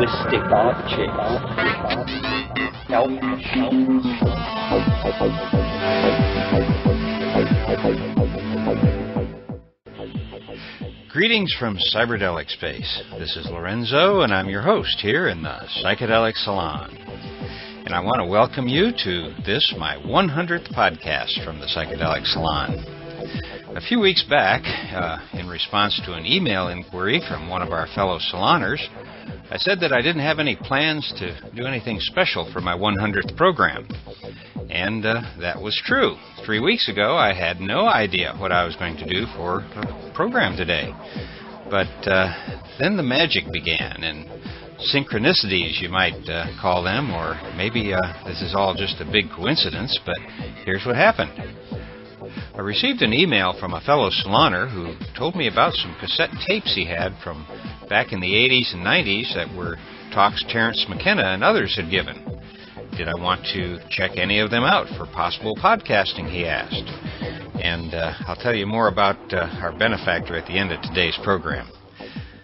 linguistic objects, health machines. Greetings from Cyberdelic Space. This is Lorenzo, and I'm your host here in the Psychedelic Salon. And I want to welcome you to this, my 100th podcast from the Psychedelic Salon. A few weeks back, in response to an email inquiry from one of our fellow saloners, I said that I didn't have any plans to do anything special for my 100th program. And that was true. 3 weeks ago, I had no idea what I was going to do for a program today. But then the magic began, and synchronicities, you might call them, or maybe this is all just a big coincidence, but here's what happened. I received an email from a fellow saloner who told me about some cassette tapes he had from back in the 80s and 90s that were talks Terence McKenna and others had given. Did I want to check any of them out for possible podcasting, he asked. And I'll tell you more about our benefactor at the end of today's program.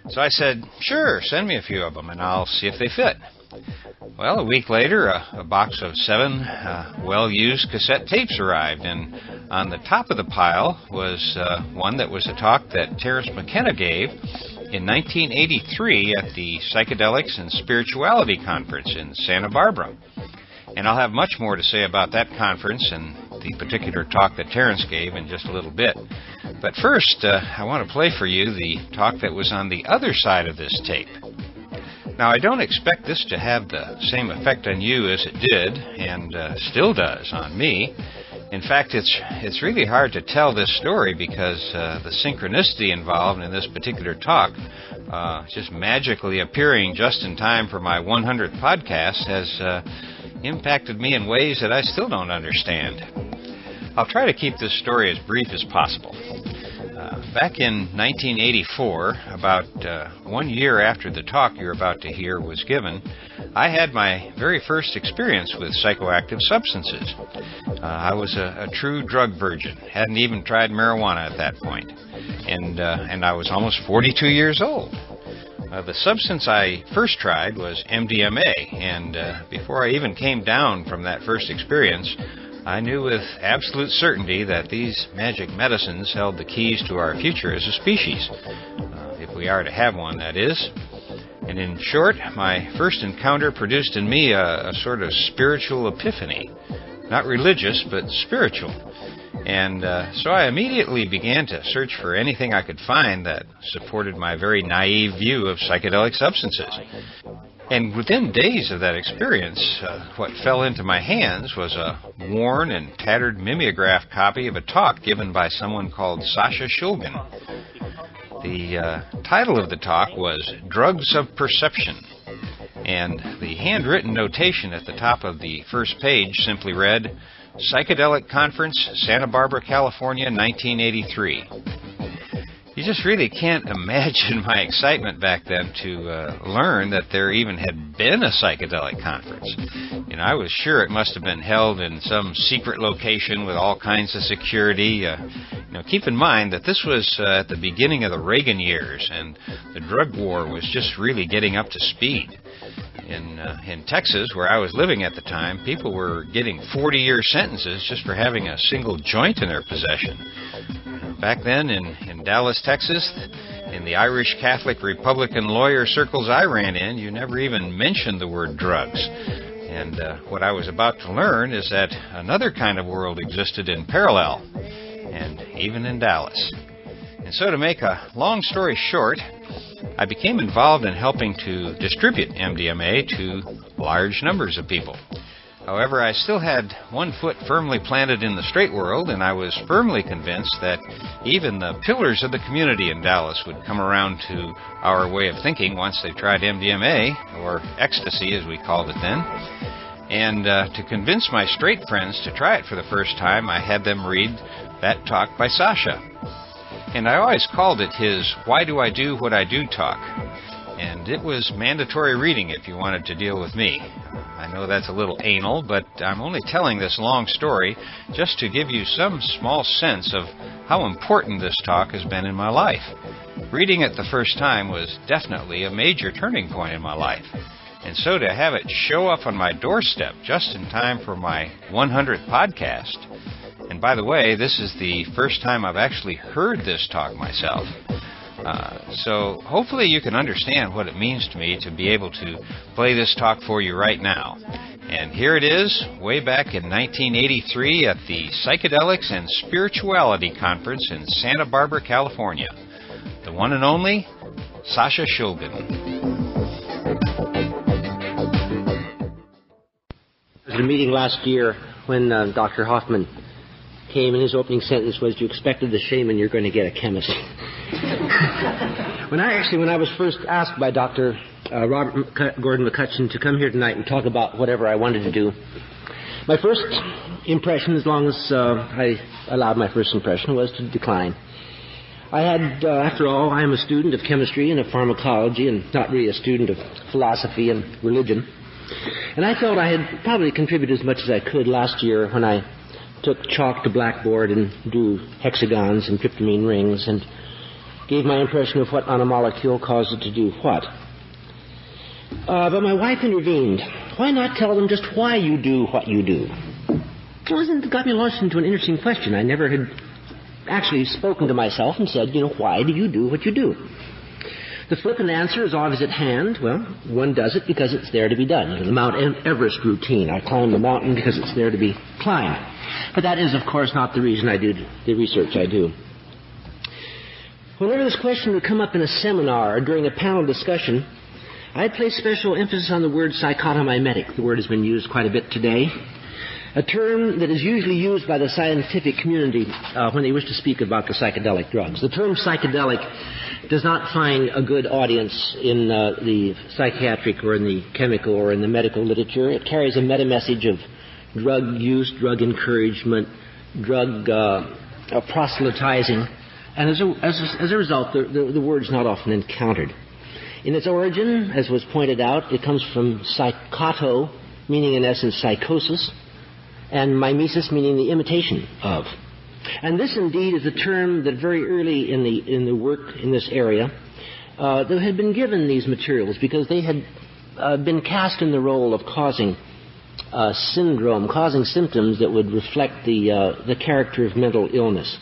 So I said, sure, send me a few of them and I'll see if they fit. Well, a week later, a box of 7 well-used cassette tapes arrived, and on the top of the pile was one that was a talk that Terence McKenna gave in 1983 at the Psychedelics and Spirituality Conference in Santa Barbara. And I'll have much more to say about that conference and the particular talk that Terence gave in just a little bit. But first, I want to play for you the talk that was on the other side of this tape. Now, I don't expect this to have the same effect on you as it did, and still does on me. In fact, it's really hard to tell this story because the synchronicity involved in this particular talk, just magically appearing just in time for my 100th podcast, has impacted me in ways that I still don't understand. I'll try to keep this story as brief as possible. Back in 1984, about 1 year after the talk you're about to hear was given, I had my very first experience with psychoactive substances. I was a true drug virgin, hadn't even tried marijuana at that point, and I was almost 42 years old. The substance I first tried was MDMA, and before I even came down from that first experience, I knew with absolute certainty that these magic medicines held the keys to our future as a species, if we are to have one, that is. And in short, my first encounter produced in me a sort of spiritual epiphany, not religious, but spiritual. And so I immediately began to search for anything I could find that supported my very naive view of psychedelic substances. And within days of that experience, what fell into my hands was a worn and tattered mimeograph copy of a talk given by someone called Sasha Shulgin. The title of the talk was Drugs of Perception, and the handwritten notation at the top of the first page simply read, Psychedelic Conference, Santa Barbara, California, 1983. You just really can't imagine my excitement back then to learn that there even had been a psychedelic conference. You know, I was sure it must have been held in some secret location with all kinds of security. Keep in mind that this was at the beginning of the Reagan years, and the drug war was just really getting up to speed. In Texas, where I was living at the time, people were getting 40-year sentences just for having a single joint in their possession. Back then in Dallas, Texas, in the Irish Catholic Republican lawyer circles I ran in, you never even mentioned the word drugs. And what I was about to learn is that another kind of world existed in parallel, and even in Dallas. And so to make a long story short, I became involved in helping to distribute MDMA to large numbers of people. However, I still had one foot firmly planted in the straight world, and I was firmly convinced that even the pillars of the community in Dallas would come around to our way of thinking once they tried MDMA, or ecstasy as we called it then. And to convince my straight friends to try it for the first time, I had them read that talk by Sasha. And I always called it his Why Do I Do What I Do talk. And it was mandatory reading if you wanted to deal with me. I know that's a little anal, but I'm only telling this long story just to give you some small sense of how important this talk has been in my life. Reading it the first time was definitely a major turning point in my life. And so to have it show up on my doorstep just in time for my 100th podcast, and by the way, this is the first time I've actually heard this talk myself, so hopefully you can understand what it means to me to be able to play this talk for you right now. And here it is, way back in 1983 at the Psychedelics and Spirituality Conference in Santa Barbara, California. The one and only Sasha Shulgin. There was a meeting last year when Dr. Hoffman came, and his opening sentence was, "You expected the shaman, you're going to get a chemist." When I was first asked by Dr. Robert Gordon McCutcheon to come here tonight and talk about whatever I wanted to do, my first impression, as long as I allowed my first impression, was to decline. I had, after all, I am a student of chemistry and of pharmacology and not really a student of philosophy and religion. And I felt I had probably contributed as much as I could last year when I took chalk to blackboard and drew hexagons and tryptamine rings and gave my impression of what on a molecule caused it to do what. But my wife intervened. Why not tell them just why you do what you do? Well, it got me launched into an interesting question. I never had actually spoken to myself and said, why do you do what you do? The flippant answer is always at hand. Well, one does it because it's there to be done. The Mount Everest routine. I climb the mountain because it's there to be climbed. But that is, of course, not the reason I do the research I do. Whenever this question would come up in a seminar or during a panel discussion, I'd place special emphasis on the word psychotomimetic. The word has been used quite a bit today. A term that is usually used by the scientific community when they wish to speak about the psychedelic drugs. The term psychedelic does not find a good audience in the psychiatric or in the chemical or in the medical literature. It carries a meta-message of drug use, drug encouragement, drug proselytizing, and as a result, the word's not often encountered. In its origin, as was pointed out, it comes from psychoto, meaning in essence psychosis, and mimesis, meaning the imitation of. And this indeed is a term that very early in the work in this area that had been given these materials because they had been cast in the role of causing syndrome, causing symptoms that would reflect the character of mental illness.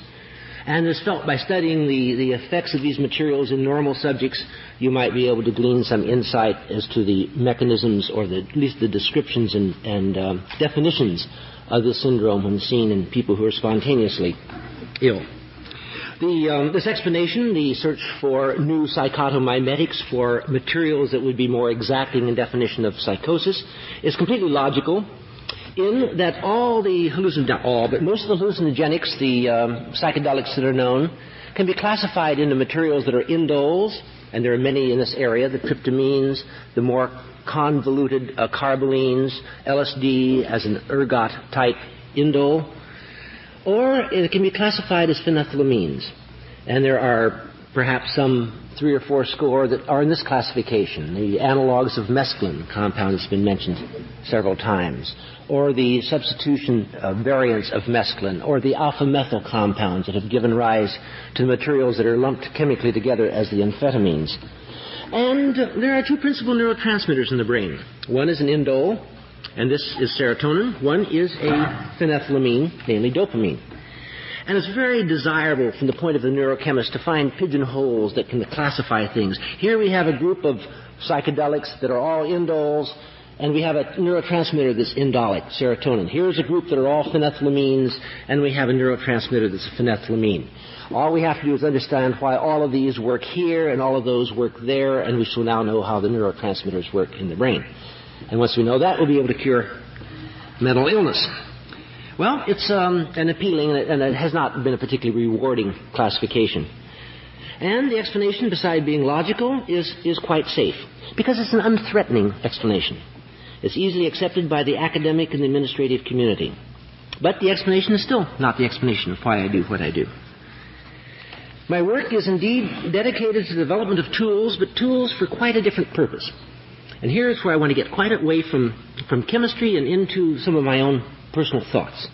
And it's felt by studying the effects of these materials in normal subjects, you might be able to glean some insight as to the mechanisms or at least the descriptions and definitions of this syndrome when seen in people who are spontaneously ill. This explanation, the search for new psychotomimetics, for materials that would be more exacting in definition of psychosis, is completely logical in that but most of the hallucinogenics, the psychedelics that are known, can be classified into materials that are indoles, and there are many in this area, the tryptamines, the more convoluted carbolines, LSD as an ergot-type indole, or it can be classified as phenethylamines. And there are perhaps some 3 or 4 score that are in this classification. The analogs of mescaline compound has been mentioned several times, or the substitution variants of mescaline, or the alpha-methyl compounds that have given rise to the materials that are lumped chemically together as the amphetamines. And there are 2 principal neurotransmitters in the brain. One is an indole, and this is serotonin. One is a phenethylamine, namely dopamine. And it's very desirable from the point of the neurochemist to find pigeonholes that can classify things. Here we have a group of psychedelics that are all indoles, and we have a neurotransmitter that's indolic, serotonin. Here's a group that are all phenethylamines, and we have a neurotransmitter that's a phenethylamine. All we have to do is understand why all of these work here and all of those work there, and we shall now know how the neurotransmitters work in the brain. And once we know that, we'll be able to cure mental illness. Well, it's an appealing, and it has not been a particularly rewarding classification. And the explanation, beside being logical, is quite safe, because it's an unthreatening explanation. It's easily accepted by the academic and the administrative community. But the explanation is still not the explanation of why I do what I do. My work is indeed dedicated to the development of tools, but tools for quite a different purpose. And here's where I want to get quite away from chemistry and into some of my own personal thoughts.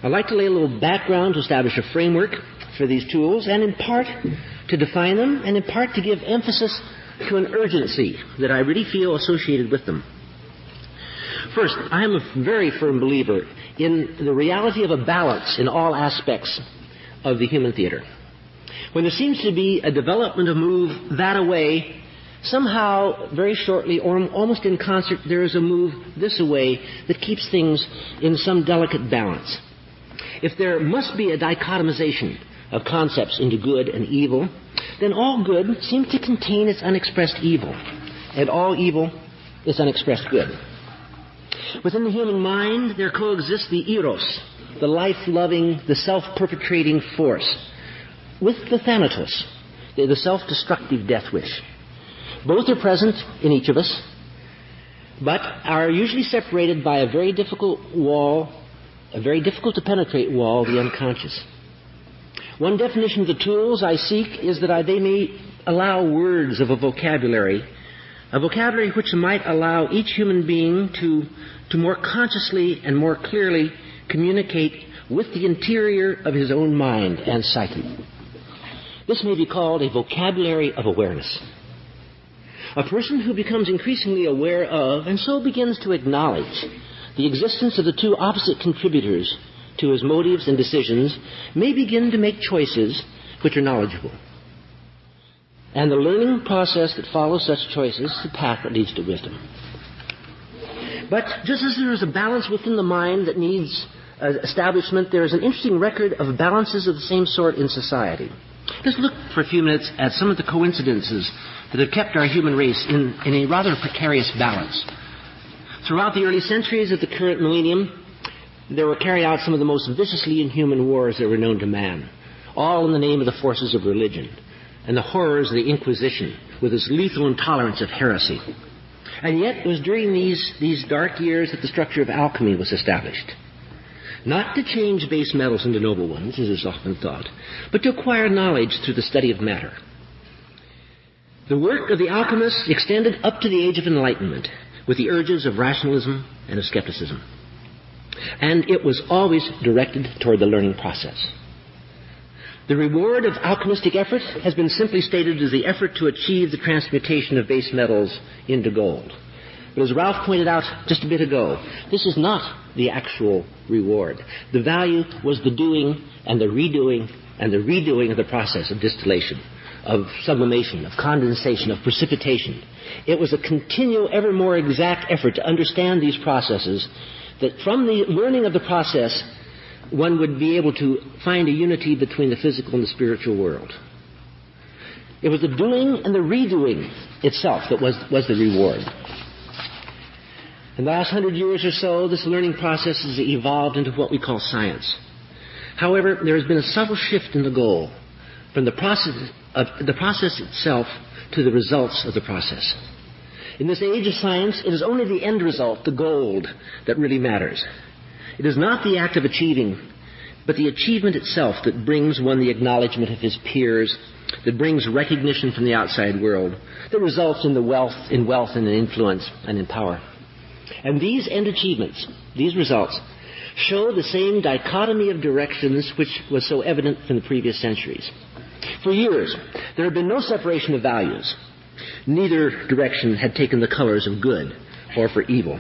I'd like to lay a little background to establish a framework for these tools, and in part to define them, and in part to give emphasis to an urgency that I really feel associated with them. First, I am a very firm believer in the reality of a balance in all aspects of the human theater. When there seems to be a development, a move that away, somehow, very shortly, or almost in concert, there is a move this away that keeps things in some delicate balance. If there must be a dichotomization of concepts into good and evil, then all good seems to contain its unexpressed evil, and all evil is unexpressed good. Within the human mind, there coexists the eros, the life-loving, the self-perpetrating force, with the thanatos, the self-destructive death wish. Both are present in each of us, but are usually separated by a very difficult wall, a very difficult to penetrate wall, the unconscious. One definition of the tools I seek is that they may allow words of a vocabulary which might allow each human being to more consciously and more clearly communicate with the interior of his own mind and psyche. This may be called a vocabulary of awareness. A person who becomes increasingly aware of, and so begins to acknowledge, the existence of the two opposite contributors to his motives and decisions may begin to make choices which are knowledgeable. And the learning process that follows such choices is the path that leads to wisdom. But just as there is a balance within the mind that needs establishment, there is an interesting record of balances of the same sort in society. Let's look for a few minutes at some of the coincidences that have kept our human race in a rather precarious balance. Throughout the early centuries of the current millennium, there were carried out some of the most viciously inhuman wars that were known to man, all in the name of the forces of religion and the horrors of the Inquisition with its lethal intolerance of heresy. And yet it was during these dark years that the structure of alchemy was established. Not to change base metals into noble ones, as is often thought, but to acquire knowledge through the study of matter. The work of the alchemists extended up to the Age of Enlightenment, with the urges of rationalism and of skepticism. And it was always directed toward the learning process. The reward of alchemistic effort has been simply stated as the effort to achieve the transmutation of base metals into gold. But as Ralph pointed out just a bit ago, this is not the actual reward. The value was the doing and the redoing of the process of distillation, of sublimation, of condensation, of precipitation. It was a continual, ever more exact effort to understand these processes, that from the learning of the process, one would be able to find a unity between the physical and the spiritual world. It was the doing and the redoing itself that was the reward. In the last 100 years or so, this learning process has evolved into what we call science. However, there has been a subtle shift in the goal, from the process itself to the results of the process. In this age of science, it is only the end result, the gold, that really matters. It is not the act of achieving, but the achievement itself that brings one the acknowledgement of his peers, that brings recognition from the outside world, that results in wealth and in influence and in power. And these end achievements, these results, show the same dichotomy of directions which was so evident from the previous centuries. For years, there had been no separation of values. Neither direction had taken the colors of good or for evil.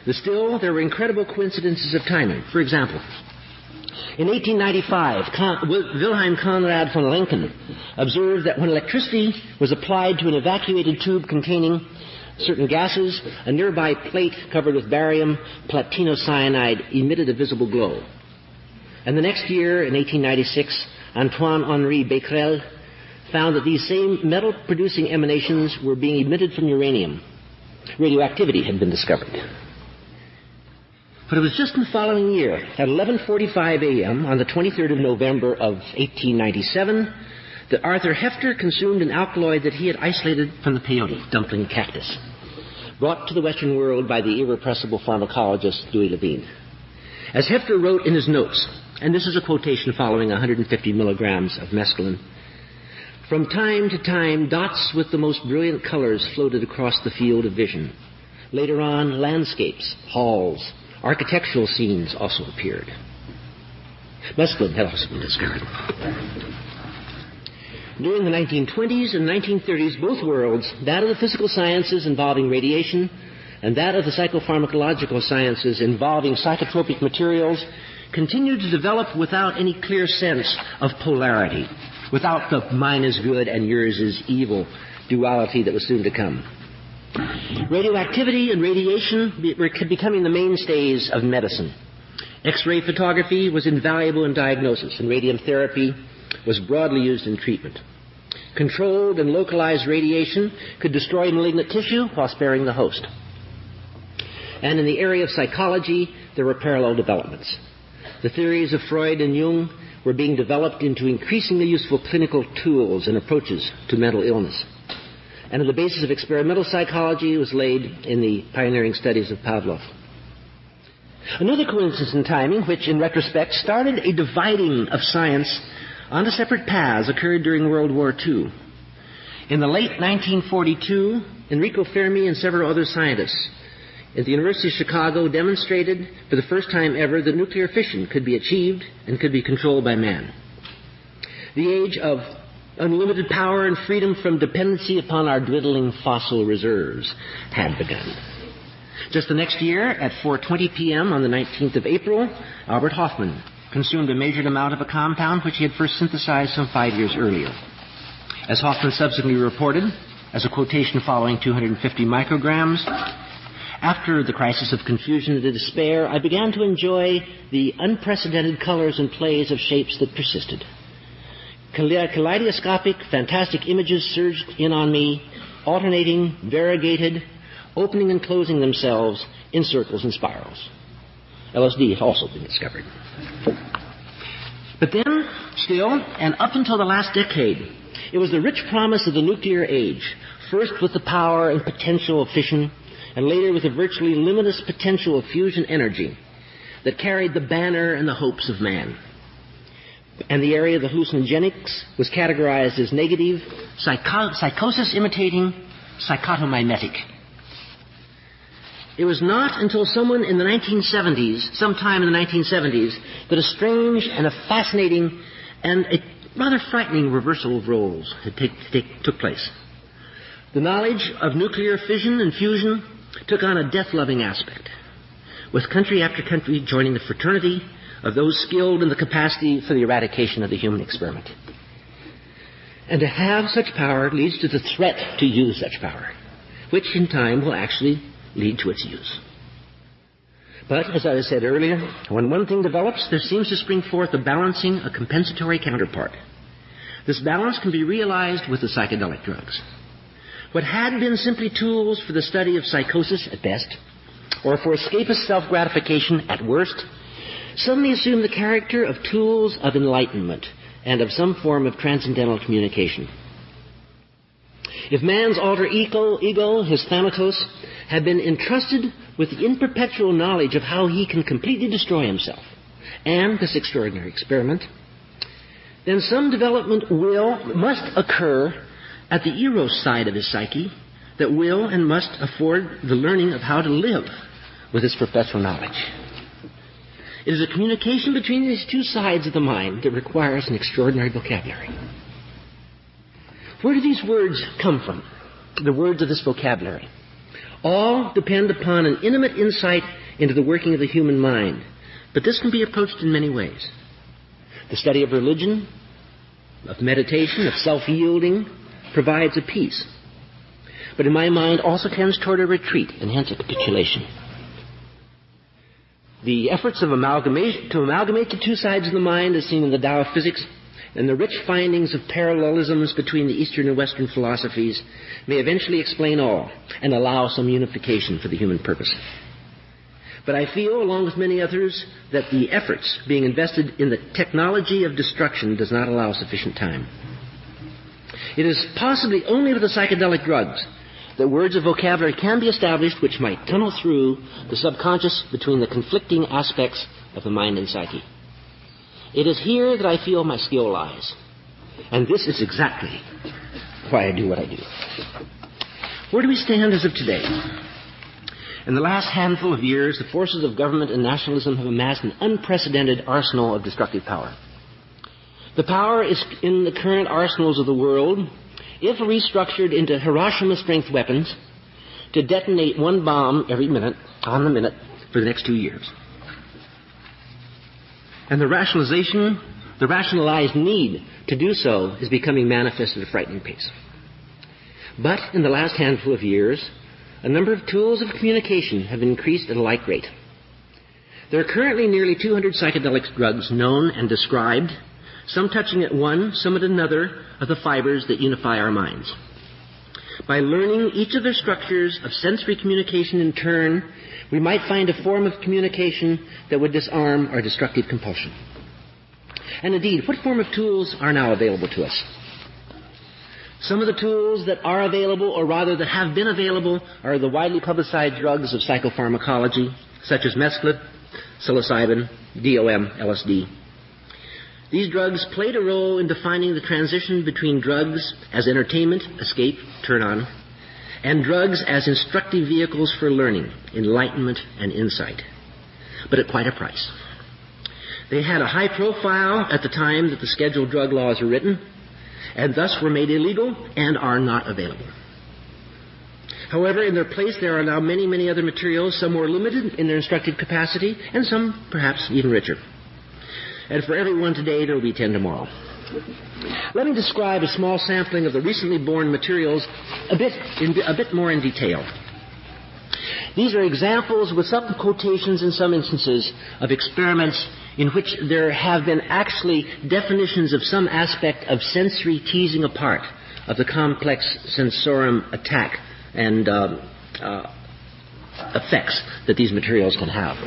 Still, there were incredible coincidences of timing. For example, in 1895, Wilhelm Conrad von Lenken observed that when electricity was applied to an evacuated tube containing certain gases, a nearby plate covered with barium platinocyanide emitted a visible glow. And the next year, in 1896, Antoine-Henri Becquerel found that these same metal-producing emanations were being emitted from uranium. Radioactivity had been discovered. But it was just in the following year, at 11:45 a.m. on the 23rd of November of 1897, that Arthur Hefter consumed an alkaloid that he had isolated from the peyote, dumpling cactus, brought to the Western world by the irrepressible pharmacologist Louis Levine. As Hefter wrote in his notes, and this is a quotation following 150 milligrams of mescaline, "From time to time, dots with the most brilliant colors floated across the field of vision. Later on, landscapes, halls, architectural scenes also appeared." Mescaline had also been discovered. During the 1920s and 1930s, both worlds, that of the physical sciences involving radiation and that of the psychopharmacological sciences involving psychotropic materials, continued to develop without any clear sense of polarity, without the mine is good and yours is evil duality that was soon to come. Radioactivity and radiation were becoming the mainstays of medicine. X-ray photography was invaluable in diagnosis, and radium therapy was broadly used in treatment. Controlled and localized radiation could destroy malignant tissue while sparing the host. And in the area of psychology, there were parallel developments. The theories of Freud and Jung were being developed into increasingly useful clinical tools and approaches to mental illness. And the basis of experimental psychology was laid in the pioneering studies of Pavlov. Another coincidence in timing, which in retrospect started a dividing of science onto separate paths, occurred during World War II. In the late 1942, Enrico Fermi and several other scientists at the University of Chicago demonstrated for the first time ever that nuclear fission could be achieved and could be controlled by man. The age of unlimited power and freedom from dependency upon our dwindling fossil reserves had begun. Just the next year, at 4:20 p.m. on the 19th of April, Albert Hofmann consumed a measured amount of a compound which he had first synthesized some 5 years earlier. As Hofmann subsequently reported, as a quotation following 250 micrograms, after the crisis of confusion and despair, I began to enjoy the unprecedented colors and plays of shapes that persisted. Kaleidoscopic, fantastic images surged in on me, alternating, variegated, opening and closing themselves in circles and spirals. LSD had also been discovered. But then, still, and up until the last decade, it was the rich promise of the nuclear age, first with the power and potential of fission, and later with the virtually limitless potential of fusion energy, that carried the banner and the hopes of man. And the area of the hallucinogenics was categorized as negative, psychosis-imitating, psychotomimetic. It was not until sometime in the 1970s, that a strange and a fascinating and a rather frightening reversal of roles took place. The knowledge of nuclear fission and fusion took on a death-loving aspect, with country after country joining the fraternity of those skilled in the capacity for the eradication of the human experiment. And to have such power leads to the threat to use such power, which in time will actually lead to its use. But, as I said earlier, when one thing develops, there seems to spring forth a balancing, a compensatory counterpart. This balance can be realized with the psychedelic drugs. What had been simply tools for the study of psychosis at best, or for escapist self-gratification at worst, suddenly assume the character of tools of enlightenment and of some form of transcendental communication. If man's alter ego, his thanatos, had been entrusted with the imperpetual knowledge of how he can completely destroy himself and this extraordinary experiment, then some development must occur at the eros side of his psyche that will and must afford the learning of how to live with this perpetual knowledge. It is a communication between these two sides of the mind that requires an extraordinary vocabulary. Where do these words come from, the words of this vocabulary? All depend upon an intimate insight into the working of the human mind, but this can be approached in many ways. The study of religion, of meditation, of self-yielding, provides a peace, but in my mind also tends toward a retreat and hence a capitulation. The efforts to amalgamate the two sides of the mind, as seen in the Tao of Physics, and the rich findings of parallelisms between the Eastern and Western philosophies may eventually explain all and allow some unification for the human purpose. But I feel, along with many others, that the efforts being invested in the technology of destruction does not allow sufficient time. It is possibly only with the psychedelic drugs that words of vocabulary can be established which might tunnel through the subconscious between the conflicting aspects of the mind and psyche. It is here that I feel my skill lies. And this is exactly why I do what I do. Where do we stand as of today? In the last handful of years, the forces of government and nationalism have amassed an unprecedented arsenal of destructive power. The power is in the current arsenals of the world, if restructured into Hiroshima-strength weapons, to detonate one bomb every minute, on the minute, for the next 2 years. And the rationalized need to do so is becoming manifest at a frightening pace. But in the last handful of years, a number of tools of communication have increased at a like rate. There are currently nearly 200 psychedelic drugs known and described, some touching at one, some at another of the fibers that unify our minds. By learning each of their structures of sensory communication in turn, we might find a form of communication that would disarm our destructive compulsion. And indeed, what form of tools are now available to us? Some of the tools that are available, or rather that have been available, are the widely publicized drugs of psychopharmacology, such as mescaline, psilocybin, DOM, LSD. These drugs played a role in defining the transition between drugs as entertainment, escape, turn on, and drugs as instructive vehicles for learning, enlightenment, and insight, but at quite a price. They had a high profile at the time that the scheduled drug laws were written, and thus were made illegal and are not available. However, in their place there are now many, many other materials, some more limited in their instructive capacity, and some perhaps even richer. And for every one today, there will be 10 tomorrow. Let me describe a small sampling of the recently born materials a bit more in detail. These are examples with some quotations in some instances of experiments in which there have been actually definitions of some aspect of sensory teasing apart of the complex sensorium attack and effects that these materials can have.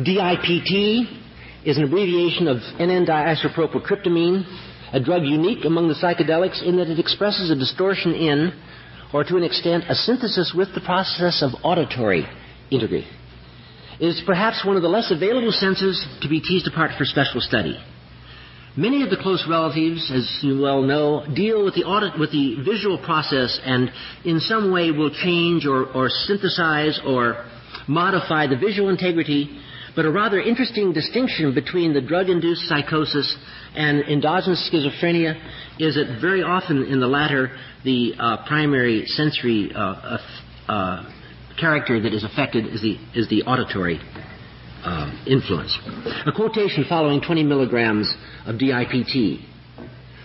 DIPT is an abbreviation of N,N-diisopropyltryptamine, a drug unique among the psychedelics in that it expresses a distortion in, or to an extent, a synthesis with the process of auditory integrity. It is perhaps one of the less available senses to be teased apart for special study. Many of the close relatives, as you well know, deal with the visual process and in some way will change or synthesize or modify the visual integrity, but a rather interesting distinction between the drug-induced psychosis and endogenous schizophrenia is that very often in the latter, the primary sensory character that is affected is the auditory influence. A quotation following 20 milligrams of DIPT.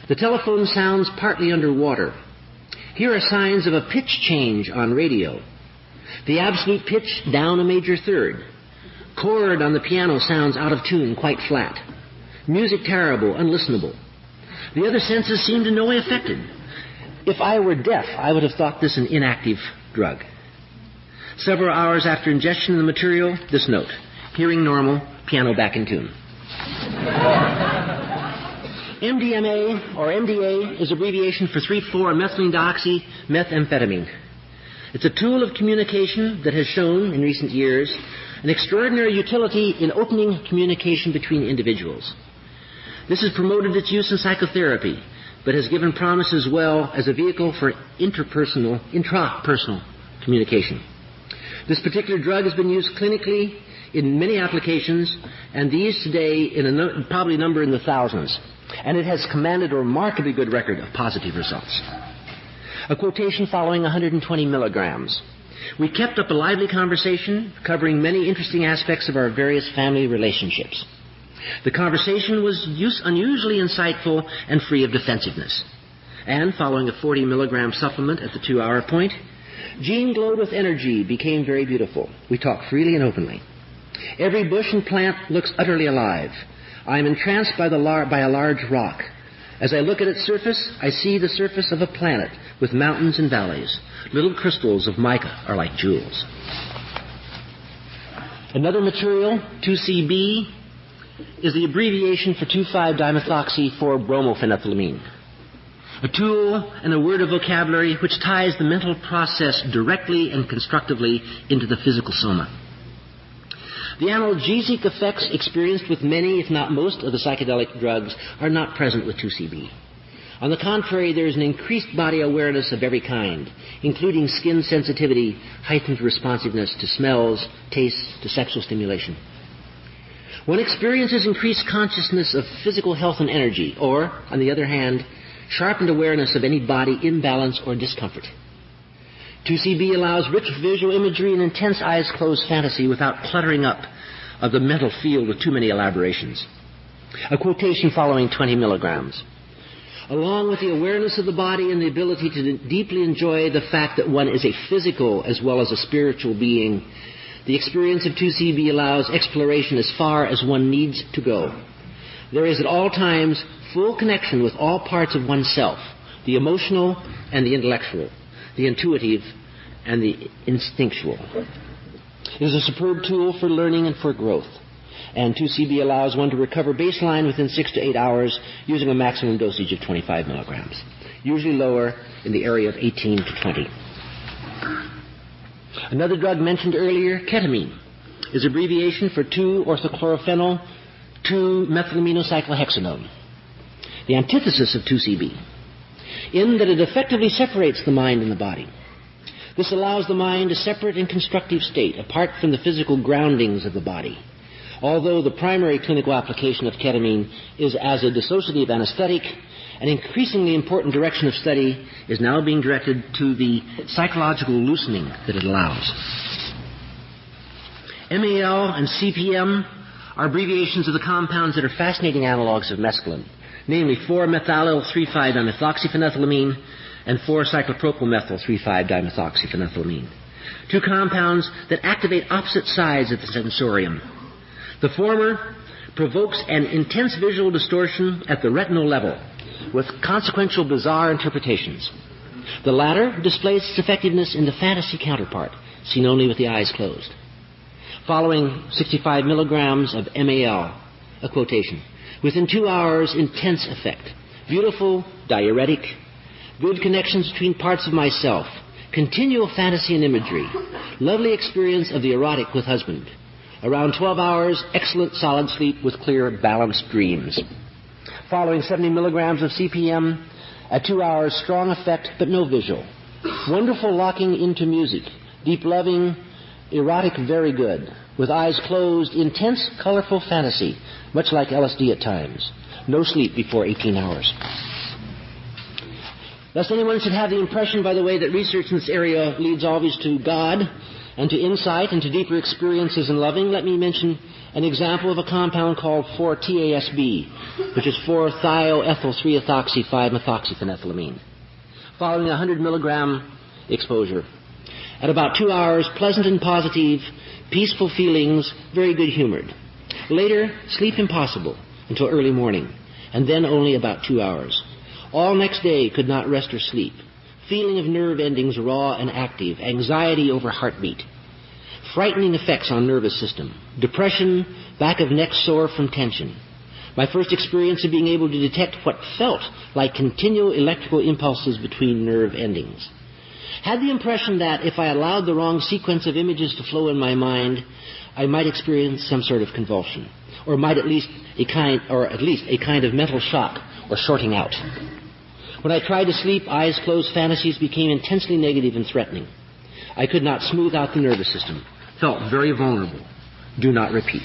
The telephone sounds partly underwater. Here are signs of a pitch change on radio. The absolute pitch down a major third. Chord on the piano sounds out of tune, quite flat. Music terrible, unlistenable. The other senses seem in no way affected. If I were deaf, I would have thought this an inactive drug. Several hours after ingestion of the material, this note. Hearing normal, piano back in tune. MDMA, or MDA, is abbreviation for 3,4-methylene-dioxy-methamphetamine. It's a tool of communication that has shown, in recent years, an extraordinary utility in opening communication between individuals. This has promoted its use in psychotherapy, but has given promise as well as a vehicle for intrapersonal communication. This particular drug has been used clinically in many applications, and these today probably number in the thousands. And it has commanded a remarkably good record of positive results. A quotation following 120 milligrams. We kept up a lively conversation covering many interesting aspects of our various family relationships. The conversation was unusually insightful and free of defensiveness. And following a 40 milligram supplement at the 2-hour point, Jean glowed with energy, became very beautiful. We talked freely and openly. Every bush and plant looks utterly alive. I am entranced by a large rock. As I look at its surface, I see the surface of a planet with mountains and valleys. Little crystals of mica are like jewels. Another material, 2CB, is the abbreviation for 2,5-dimethoxy-4-bromophenethylamine. A tool and a word of vocabulary which ties the mental process directly and constructively into the physical soma. The analgesic effects experienced with many, if not most, of the psychedelic drugs are not present with 2CB. On the contrary, there is an increased body awareness of every kind, including skin sensitivity, heightened responsiveness to smells, tastes, to sexual stimulation. One experiences increased consciousness of physical health and energy, or, on the other hand, sharpened awareness of any body imbalance or discomfort. 2CB allows rich visual imagery and intense eyes-closed fantasy without cluttering up of the mental field with too many elaborations. A quotation following 20 milligrams. Along with the awareness of the body and the ability to deeply enjoy the fact that one is a physical as well as a spiritual being, the experience of 2CB allows exploration as far as one needs to go. There is at all times full connection with all parts of oneself, the emotional and the intellectual, the intuitive and the instinctual. It is a superb tool for learning and for growth. And 2CB allows one to recover baseline within 6 to 8 hours using a maximum dosage of 25 milligrams, usually lower in the area of 18 to 20. Another drug mentioned earlier, ketamine, is abbreviation for 2-orthochloropheniol 2-methylaminocyclohexanone, the antithesis of 2CB, in that it effectively separates the mind and the body. This allows the mind a separate and constructive state, apart from the physical groundings of the body. Although the primary clinical application of ketamine is as a dissociative anesthetic, an increasingly important direction of study is now being directed to the psychological loosening that it allows. MAL and CPM are abbreviations of the compounds that are fascinating analogs of mescaline, namely 4-methyl-3,5-dimethoxyphenethylamine and 4-cyclopropylmethyl-3,5-dimethoxyphenethylamine, two compounds that activate opposite sides of the sensorium. The former provokes an intense visual distortion at the retinal level, with consequential bizarre interpretations. The latter displays its effectiveness in the fantasy counterpart, seen only with the eyes closed. Following 65 milligrams of MAL, a quotation, within 2 hours, intense effect, beautiful, diuretic, good connections between parts of myself, continual fantasy and imagery, lovely experience of the erotic with husband. Around 12 hours, excellent solid sleep with clear, balanced dreams. Following 70 milligrams of CPM, at 2 hours, strong effect but no visual. Wonderful locking into music, deep loving, erotic, very good. With eyes closed, intense, colorful fantasy, much like LSD at times. No sleep before 18 hours. Lest anyone should have the impression, by the way, that research in this area leads always to God and to insight and to deeper experiences in loving, let me mention an example of a compound called 4-TASB, which is 4-thiol-ethyl-3-ethoxy-5-methoxyphenethylamine. Following a 100 milligram exposure. At about 2 hours, pleasant and positive, peaceful feelings, very good-humored. Later, sleep impossible until early morning, and then only about 2 hours. All next day could not rest or sleep. Feeling of nerve endings raw and active, anxiety over heartbeat, frightening effects on nervous system, depression, back of neck sore from tension. My first experience of being able to detect what felt like continual electrical impulses between nerve endings. Had the impression that if I allowed the wrong sequence of images to flow in my mind, I might experience some sort of convulsion, or at least a kind of mental shock or shorting out. When I tried to sleep, eyes closed fantasies became intensely negative and threatening. I could not smooth out the nervous system. Felt very vulnerable. Do not repeat.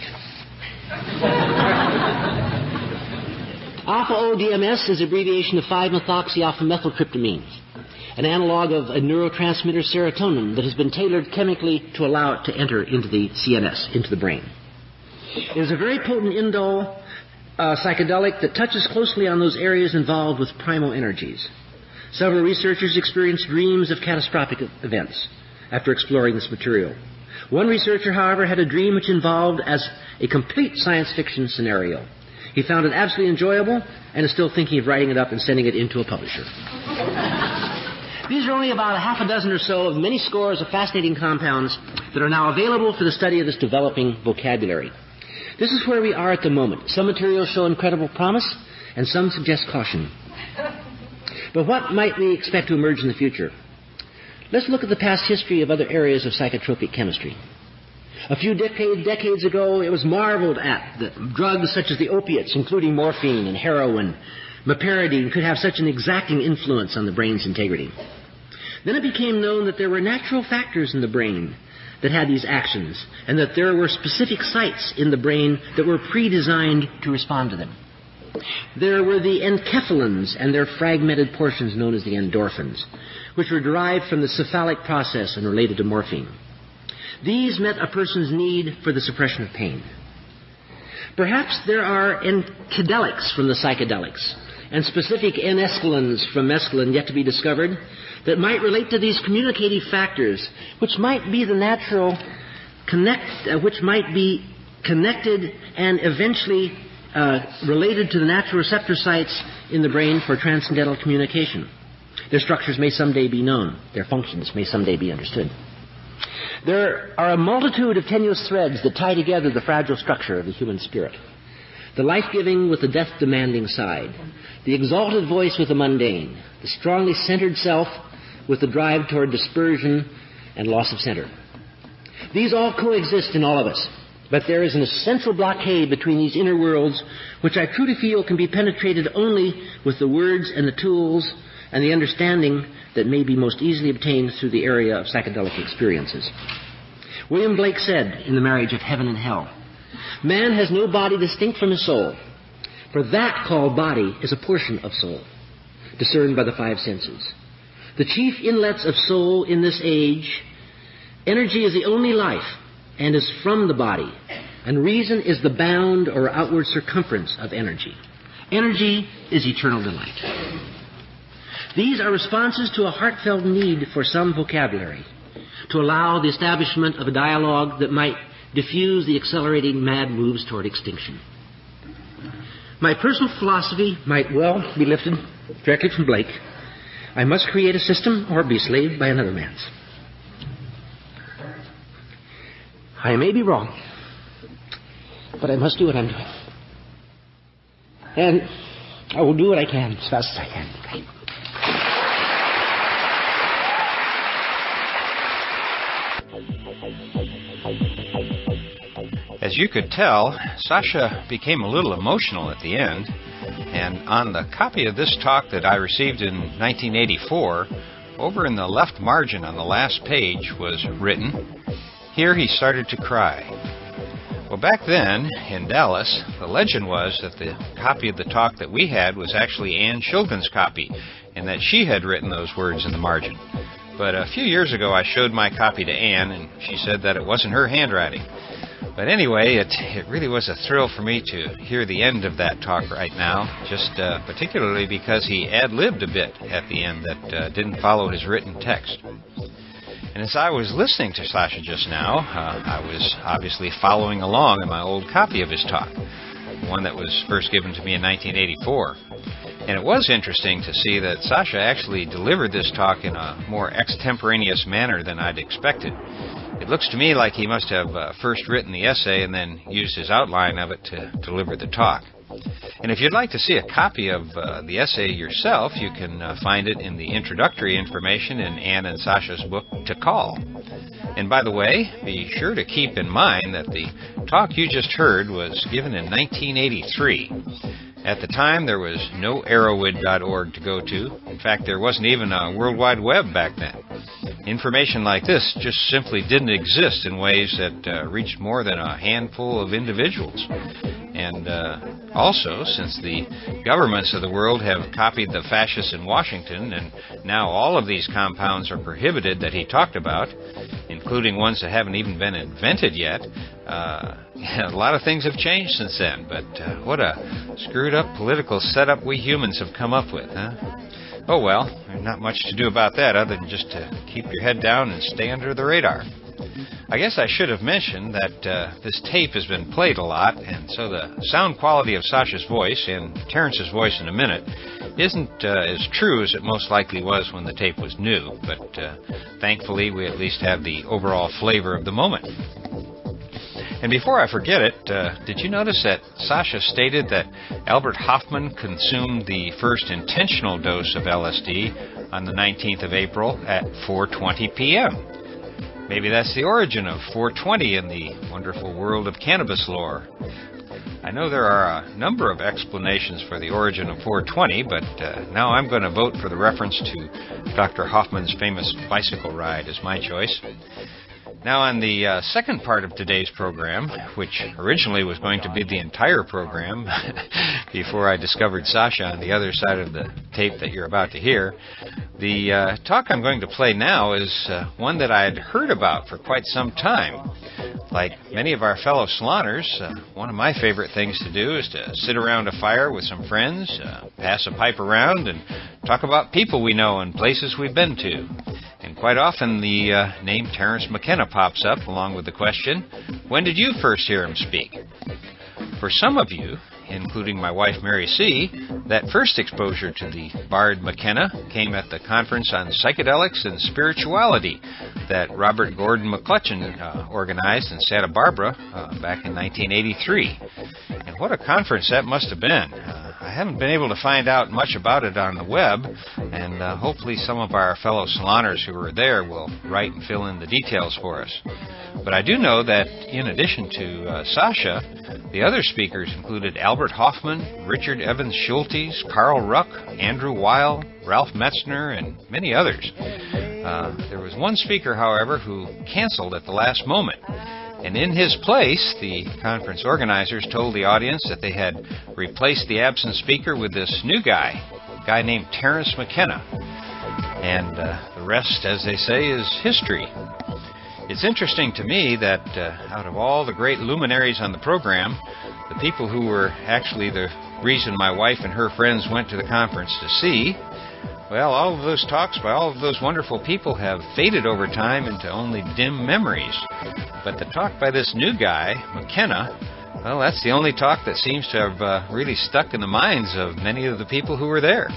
Alpha-O-DMS is abbreviation of 5-methoxy-alpha-methyltryptamine, an analog of a neurotransmitter serotonin that has been tailored chemically to allow it to enter into the CNS, into the brain. It is a very potent indole psychedelic that touches closely on those areas involved with primal energies. Several researchers experienced dreams of catastrophic events after exploring this material. One researcher, however, had a dream which involved as a complete science fiction scenario. He found it absolutely enjoyable and is still thinking of writing it up and sending it into a publisher. These are only about a half a dozen or so of many scores of fascinating compounds that are now available for the study of this developing vocabulary. This is where we are at the moment. Some materials show incredible promise, and some suggest caution. But what might we expect to emerge in the future? Let's look at the past history of other areas of psychotropic chemistry. A few decades ago, it was marveled at that drugs such as the opiates, including morphine and heroin, meperidine could have such an exacting influence on the brain's integrity. Then it became known that there were natural factors in the brain that had these actions, and that there were specific sites in the brain that were pre-designed to respond to them. There were the enkephalins and their fragmented portions known as the endorphins, which were derived from the cephalic process and related to morphine. These met a person's need for the suppression of pain. Perhaps there are psychedelics from the psychedelics, and specific N-escalins from mescaline yet to be discovered that might relate to these communicative factors, which might be the natural which might be connected and eventually related to the natural receptor sites in the brain for transcendental communication. Their structures may someday be known. Their functions may someday be understood. There are a multitude of tenuous threads that tie together the fragile structure of the human spirit. The life-giving with the death-demanding side. The exalted voice with the mundane. The strongly centered self with the drive toward dispersion and loss of center. These all coexist in all of us, but there is an essential blockade between these inner worlds which I truly feel can be penetrated only with the words and the tools and the understanding that may be most easily obtained through the area of psychedelic experiences. William Blake said in The Marriage of Heaven and Hell, "Man has no body distinct from his soul, for that called body is a portion of soul, discerned by the five senses. The chief inlets of soul in this age, energy is the only life and is from the body, and reason is the bound or outward circumference of energy. Energy is eternal delight." These are responses to a heartfelt need for some vocabulary, to allow the establishment of a dialogue that might diffuse the accelerating mad moves toward extinction. My personal philosophy might well be lifted directly from Blake. I must create a system or be slaved by another man's. I may be wrong, but I must do what I'm doing. And I will do what I can as fast as I can. As you could tell, Sasha became a little emotional at the end, and on the copy of this talk that I received in 1984, over in the left margin on the last page was written, "Here he started to cry." Well, back then, in Dallas, the legend was that the copy of the talk that we had was actually Ann Shulgin's copy, and that she had written those words in the margin. But a few years ago, I showed my copy to Ann, and she said that it wasn't her handwriting. But anyway, it really was a thrill for me to hear the end of that talk right now, just particularly because he ad-libbed a bit at the end that didn't follow his written text. And as I was listening to Sasha just now, I was obviously following along in my old copy of his talk, one that was first given to me in 1984. And it was interesting to see that Sasha actually delivered this talk in a more extemporaneous manner than I'd expected. It looks to me like he must have first written the essay and then used his outline of it to deliver the talk. And if you'd like to see a copy of the essay yourself, you can find it in the introductory information in Ann and Sasha's book, To Call. And by the way, be sure to keep in mind that the talk you just heard was given in 1983. At the time, there was no arrowwood.org to go to. In fact, there wasn't even a World Wide Web back then. Information like this just simply didn't exist in ways that reached more than a handful of individuals. And also, since the governments of the world have copied the fascists in Washington, and now all of these compounds are prohibited that he talked about, including ones that haven't even been invented yet, a lot of things have changed since then. But what a screwed up political setup we humans have come up with, huh? Oh well, there's not much to do about that other than just to keep your head down and stay under the radar. I guess I should have mentioned that this tape has been played a lot, and so the sound quality of Sasha's voice, and Terrence's voice in a minute, isn't as true as it most likely was when the tape was new, but thankfully we at least have the overall flavor of the moment. And before I forget it, did you notice that Sasha stated that Albert Hofmann consumed the first intentional dose of LSD on the 19th of April at 4:20 p.m.? Maybe that's the origin of 420 in the wonderful world of cannabis lore. I know there are a number of explanations for the origin of 420, but now I'm going to vote for the reference to Dr. Hoffman's famous bicycle ride as my choice. Now, on the second part of today's program, which originally was going to be the entire program before I discovered Sasha on the other side of the tape that you're about to hear, the talk I'm going to play now is one that I had heard about for quite some time. Like many of our fellow saloners, one of my favorite things to do is to sit around a fire with some friends, pass a pipe around, and talk about people we know and places we've been to. And quite often the name Terence McKenna pops up along with the question, when did you first hear him speak? For some of you, including my wife Mary C., that first exposure to the Bard McKenna came at the conference on psychedelics and spirituality that Robert Gordon McClutchan organized in Santa Barbara back in 1983. And what a conference that must have been. I haven't been able to find out much about it on the web, and hopefully some of our fellow saloners who were there will write and fill in the details for us. But I do know that in addition to Sasha, the other speakers included Albert Hoffman, Richard Evans Schultes, Carl Ruck, Andrew Weil, Ralph Metzner, and many others. There was one speaker, however, who canceled at the last moment. And in his place, the conference organizers told the audience that they had replaced the absent speaker with this new guy, a guy named Terence McKenna. And the rest, as they say, is history. It's interesting to me that out of all the great luminaries on the program, the people who were actually the reason my wife and her friends went to the conference to see, well, all of those talks by all of those wonderful people have faded over time into only dim memories. But the talk by this new guy, McKenna, well, that's the only talk that seems to have really stuck in the minds of many of the people who were there.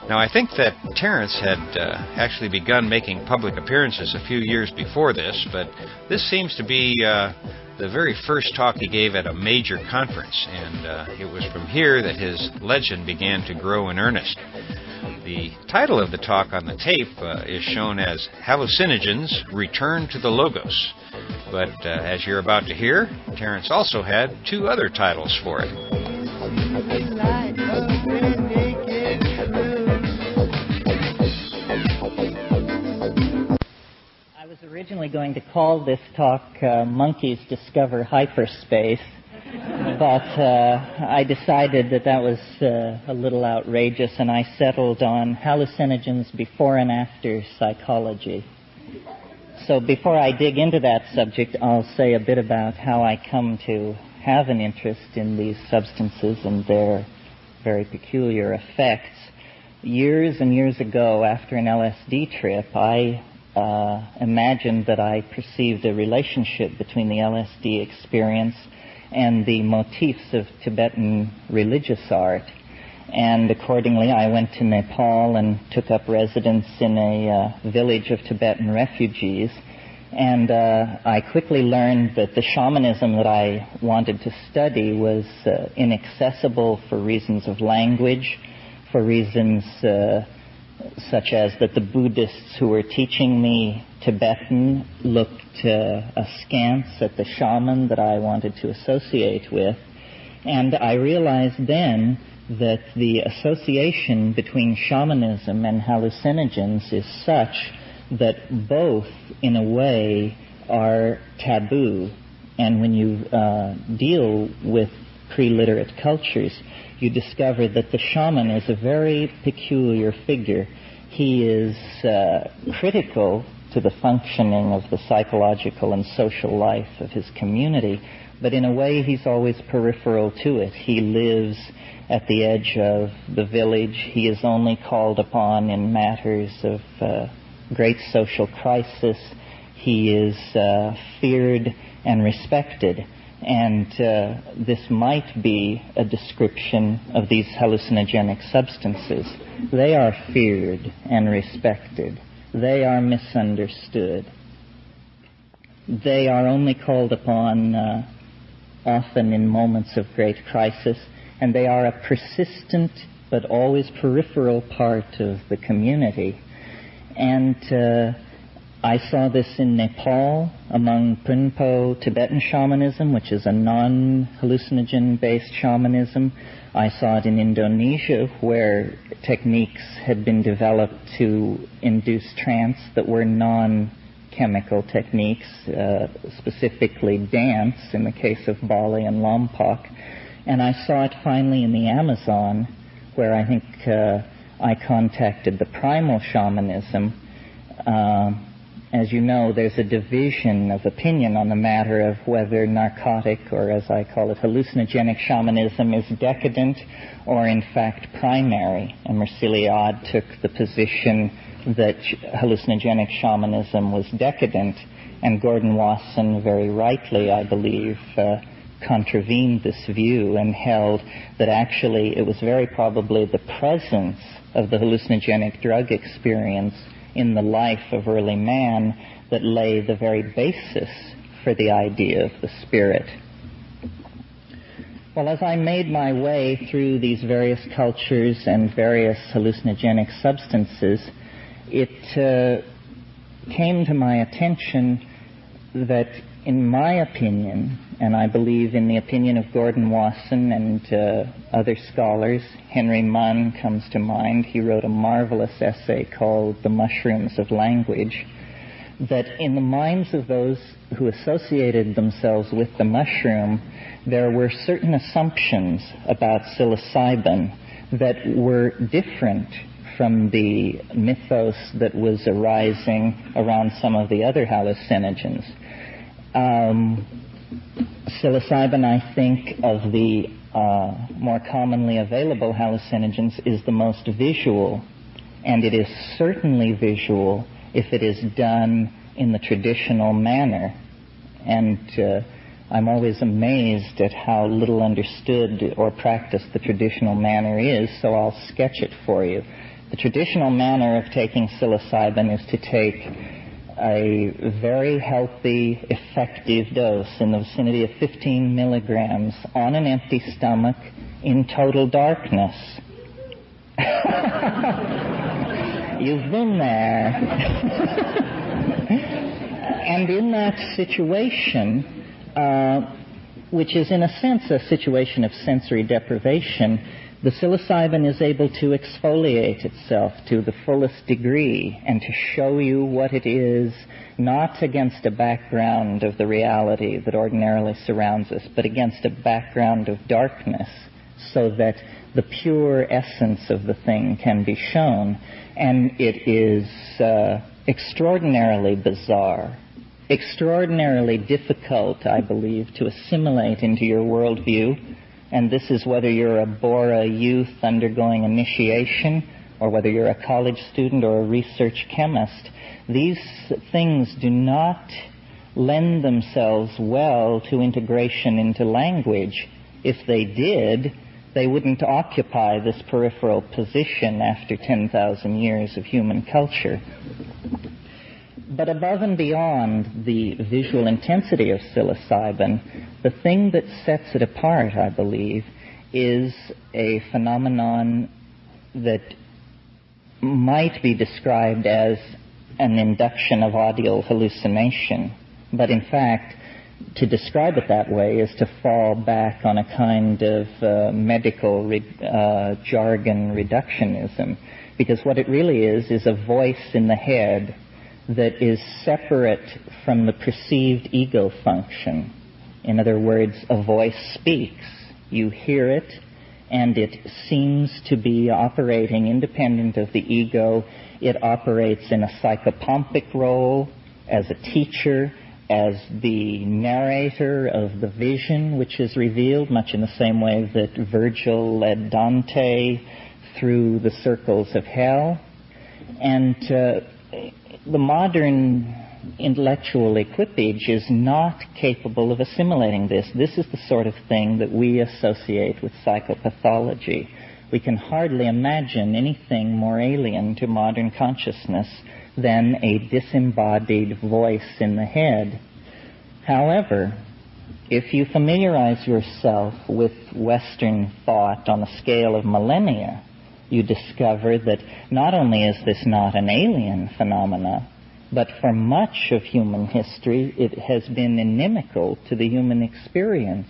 Now, I think that Terence had actually begun making public appearances a few years before this, but this seems to be the very first talk he gave at a major conference, and it was from here that his legend began to grow in earnest. The title of the talk on the tape is shown as Hallucinogens Return to the Logos. But as you're about to hear, Terence also had two other titles for it. I was originally going to call this talk Monkeys Discover Hyperspace, but I decided that was a little outrageous, and I settled on hallucinogens before and after psychology. So before I dig into that subject, I'll say a bit about how I come to have an interest in these substances and their very peculiar effects. Years and years ago, after an LSD trip, I imagined that I perceived a relationship between the LSD experience and the motifs of Tibetan religious art. And accordingly, I went to Nepal and took up residence in a village of Tibetan refugees. And I quickly learned that the shamanism that I wanted to study was inaccessible for reasons of language, for reasons such as that the Buddhists who were teaching me Tibetan looked askance at the shaman that I wanted to associate with. And I realized then that the association between shamanism and hallucinogens is such that both, in a way, are taboo. And when you deal with pre-literate cultures, you discover that the shaman is a very peculiar figure. He is critical to the functioning of the psychological and social life of his community, but in a way he's always peripheral to it. He lives at the edge of the village. He is only called upon in matters of great social crisis. He is feared and respected. And this might be a description of these hallucinogenic substances. They are feared and respected. They are misunderstood. They are only called upon often in moments of great crisis, and they are a persistent but always peripheral part of the community. And I saw this in Nepal among Prinpo Tibetan shamanism, which is a non-hallucinogen-based shamanism. I saw it in Indonesia, where techniques had been developed to induce trance that were non-chemical techniques, specifically dance in the case of Bali and Lompoc. And I saw it finally in the Amazon, where I think I contacted the primal shamanism. As you know, there's a division of opinion on the matter of whether narcotic, or as I call it, hallucinogenic shamanism is decadent or in fact primary. And Merciliade took the position that hallucinogenic shamanism was decadent, and Gordon Wasson, very rightly, I believe, contravened this view and held that actually it was very probably the presence of the hallucinogenic drug experience in the life of early man that lay the very basis for the idea of the spirit. Well, as I made my way through these various cultures and various hallucinogenic substances, it came to my attention that, in my opinion, and I believe in the opinion of Gordon Wasson and other scholars, Henry Munn comes to mind. He wrote a marvelous essay called The Mushrooms of Language, that in the minds of those who associated themselves with the mushroom, there were certain assumptions about psilocybin that were different from the mythos that was arising around some of the other hallucinogens. Psilocybin, I think, of the more commonly available hallucinogens, is the most visual, and it is certainly visual if it is done in the traditional manner. And I'm always amazed at how little understood or practiced the traditional manner is, so I'll sketch it for you. The traditional manner of taking psilocybin is to take a very healthy, effective dose in the vicinity of 15 milligrams on an empty stomach in total darkness. You've been there. And in that situation, which is in a sense a situation of sensory deprivation, the psilocybin is able to exfoliate itself to the fullest degree and to show you what it is, not against a background of the reality that ordinarily surrounds us, but against a background of darkness, so that the pure essence of the thing can be shown. And it is extraordinarily bizarre, extraordinarily difficult, I believe, to assimilate into your worldview. And this is whether you're a Bora youth undergoing initiation, or whether you're a college student or a research chemist. These things do not lend themselves well to integration into language. If they did, they wouldn't occupy this peripheral position after 10,000 years of human culture. But above and beyond the visual intensity of psilocybin, the thing that sets it apart, I believe, is a phenomenon that might be described as an induction of audial hallucination. But in fact, to describe it that way is to fall back on a kind of medical jargon reductionism, because what it really is a voice in the head that is separate from the perceived ego function. In other words, a voice speaks. You hear it, and it seems to be operating independent of the ego. It operates in a psychopompic role, as a teacher, as the narrator of the vision which is revealed, much in the same way that Virgil led Dante through the circles of hell. And the modern intellectual equipage is not capable of assimilating this. This is the sort of thing that we associate with psychopathology. We can hardly imagine anything more alien to modern consciousness than a disembodied voice in the head. However, if you familiarize yourself with Western thought on a scale of millennia, you discover that not only is this not an alien phenomena, But for much of human history, it has been inimical to the human experience.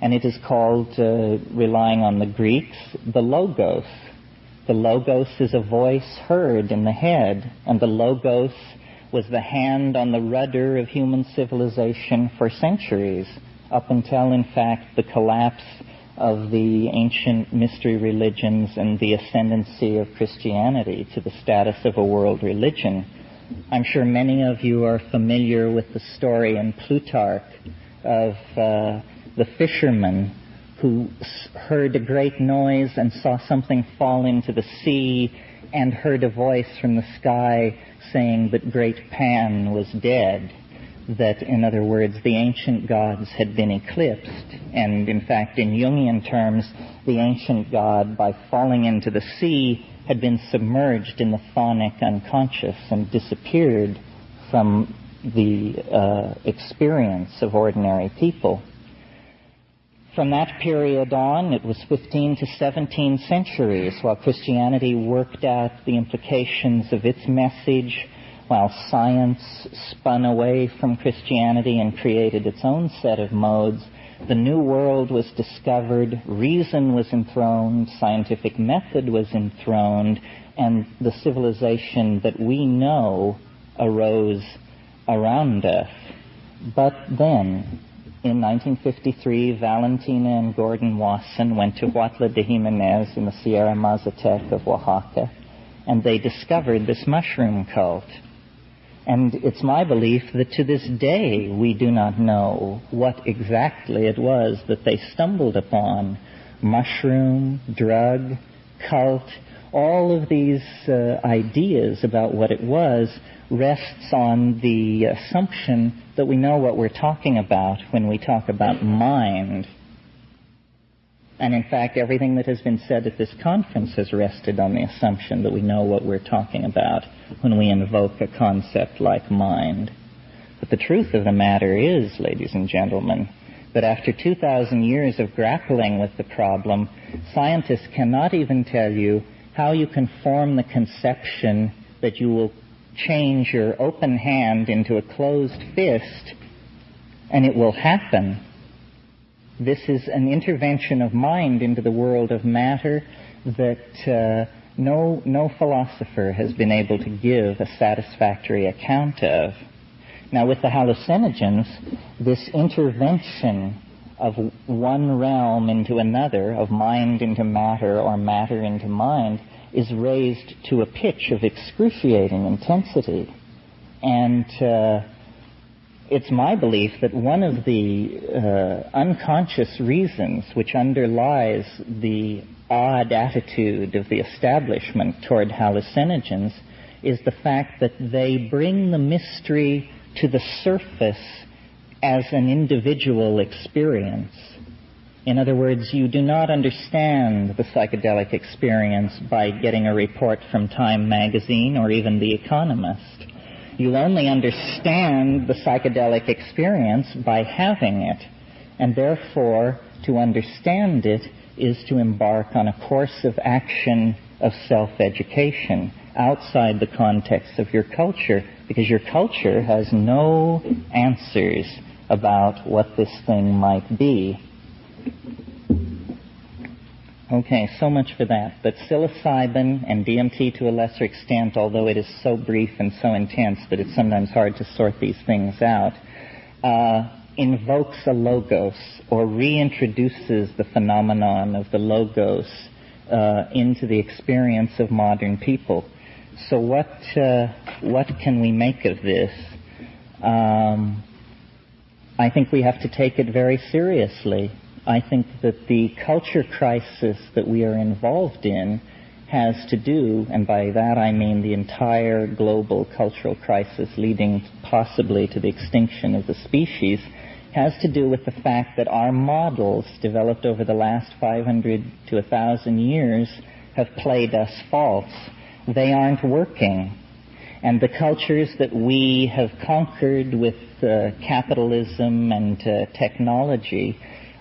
And it is called, relying on the Greeks, the logos. The logos is a voice heard in the head, and the logos was the hand on the rudder of human civilization for centuries, up until, in fact, the collapse of the ancient mystery religions and the ascendancy of Christianity to the status of a world religion. I'm sure many of you are familiar with the story in Plutarch of the fisherman who heard a great noise and saw something fall into the sea and heard a voice from the sky saying that great Pan was dead. That, in other words, the ancient gods had been eclipsed. And, in fact, in Jungian terms, the ancient god, by falling into the sea, had been submerged in the chthonic unconscious and disappeared from the experience of ordinary people. From that period on, it was 15 to 17 centuries while Christianity worked out the implications of its message, while science spun away from Christianity and created its own set of modes. The New World was discovered, reason was enthroned, scientific method was enthroned, and the civilization that we know arose around us. But then, in 1953, Valentina and Gordon Wasson went to Huautla de Jimenez in the Sierra Mazatec of Oaxaca, and they discovered this mushroom cult. And it's my belief that to this day we do not know what exactly it was that they stumbled upon. Mushroom, drug, cult, all of these ideas about what it was rests on the assumption that we know what we're talking about when we talk about mind. And in fact, everything that has been said at this conference has rested on the assumption that we know what we're talking about when we invoke a concept like mind. But the truth of the matter is, ladies and gentlemen, that after 2,000 years of grappling with the problem, scientists cannot even tell you how you can form the conception that you will change your open hand into a closed fist, and it will happen. This is an intervention of mind into the world of matter that no philosopher has been able to give a satisfactory account of. Now, with the hallucinogens, this intervention of one realm into another, of mind into matter or matter into mind, is raised to a pitch of excruciating intensity. And it's my belief that one of the unconscious reasons which underlies the odd attitude of the establishment toward hallucinogens is the fact that they bring the mystery to the surface as an individual experience. In other words, you do not understand the psychedelic experience by getting a report from Time magazine or even The Economist. You only understand the psychedelic experience by having it. And therefore, to understand it is to embark on a course of action of self-education outside the context of your culture, because your culture has no answers about what this thing might be. Okay, so much for that. But psilocybin and DMT to a lesser extent, although it is so brief and so intense that it's sometimes hard to sort these things out, invokes a logos or reintroduces the phenomenon of the logos into the experience of modern people. So what can we make of this? I think we have to take it very seriously. I think that the culture crisis that we are involved in has to do, and by that I mean the entire global cultural crisis leading possibly to the extinction of the species, has to do with the fact that our models developed over the last 500 to 1,000 years have played us false. They aren't working. And the cultures that we have conquered with capitalism and technology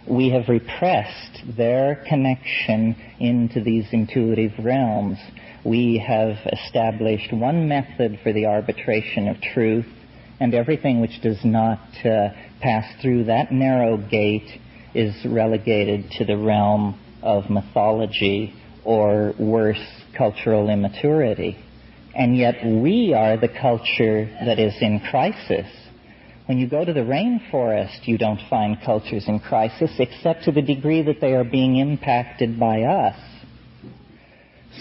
we have repressed their connection into these intuitive realms. We have established one method for the arbitration of truth, and everything which does not pass through that narrow gate is relegated to the realm of mythology or worse, cultural immaturity. And yet we are the culture that is in crisis. When you go to the rainforest, you don't find cultures in crisis except to the degree that they are being impacted by us.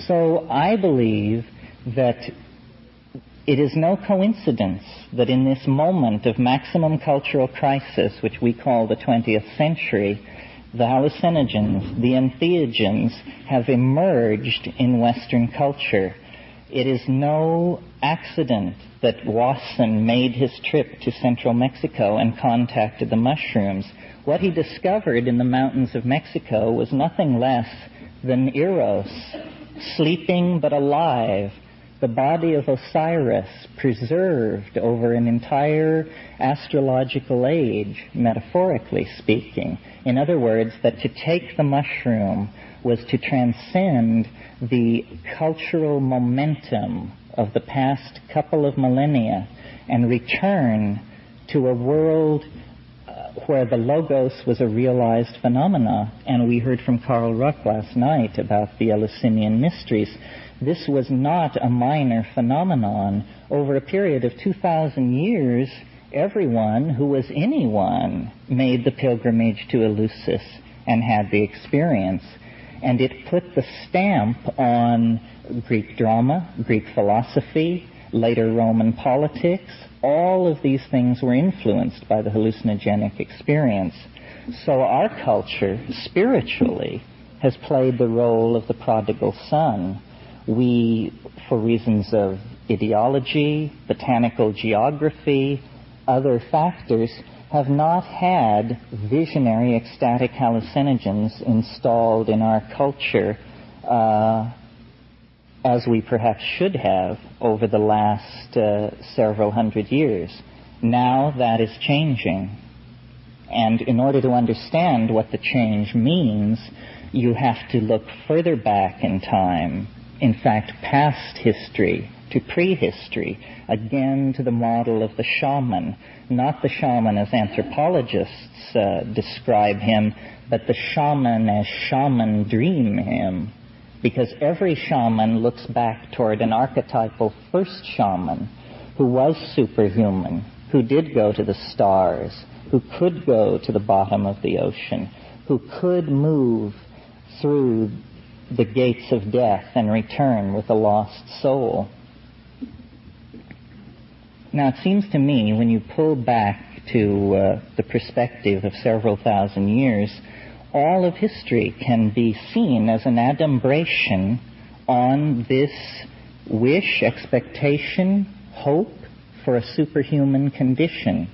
So I believe that it is no coincidence that in this moment of maximum cultural crisis, which we call the 20th century, the hallucinogens, the entheogens, have emerged in Western culture. It is no accident that Wasson made his trip to central Mexico and contacted the mushrooms. What he discovered in the mountains of Mexico was nothing less than Eros, sleeping but alive, the body of Osiris preserved over an entire astrological age, metaphorically speaking. In other words, that to take the mushroom was to transcend the cultural momentum of the past couple of millennia and return to a world where the logos was a realized phenomena. And we heard from Carl Ruck last night about the Eleusinian mysteries. This was not a minor phenomenon. Over a period of 2,000 years, everyone who was anyone made the pilgrimage to Eleusis and had the experience. And it put the stamp on Greek drama, Greek philosophy, later Roman politics. All of these things were influenced by the hallucinogenic experience. So our culture, spiritually, has played the role of the prodigal son. We, for reasons of ideology, botanical geography, other factors, have not had visionary ecstatic hallucinogens installed in our culture as we perhaps should have over the last several hundred years. Now that is changing. And in order to understand what the change means, you have to look further back in time, in fact, past history to prehistory, again to the model of the shaman, not the shaman as anthropologists describe him, but the shaman as shaman dream him, because every shaman looks back toward an archetypal first shaman who was superhuman, who did go to the stars, who could go to the bottom of the ocean, who could move through the gates of death and return with a lost soul. Now, it seems to me, when you pull back to the perspective of several thousand years, all of history can be seen as an adumbration on this wish, expectation, hope for a superhuman condition,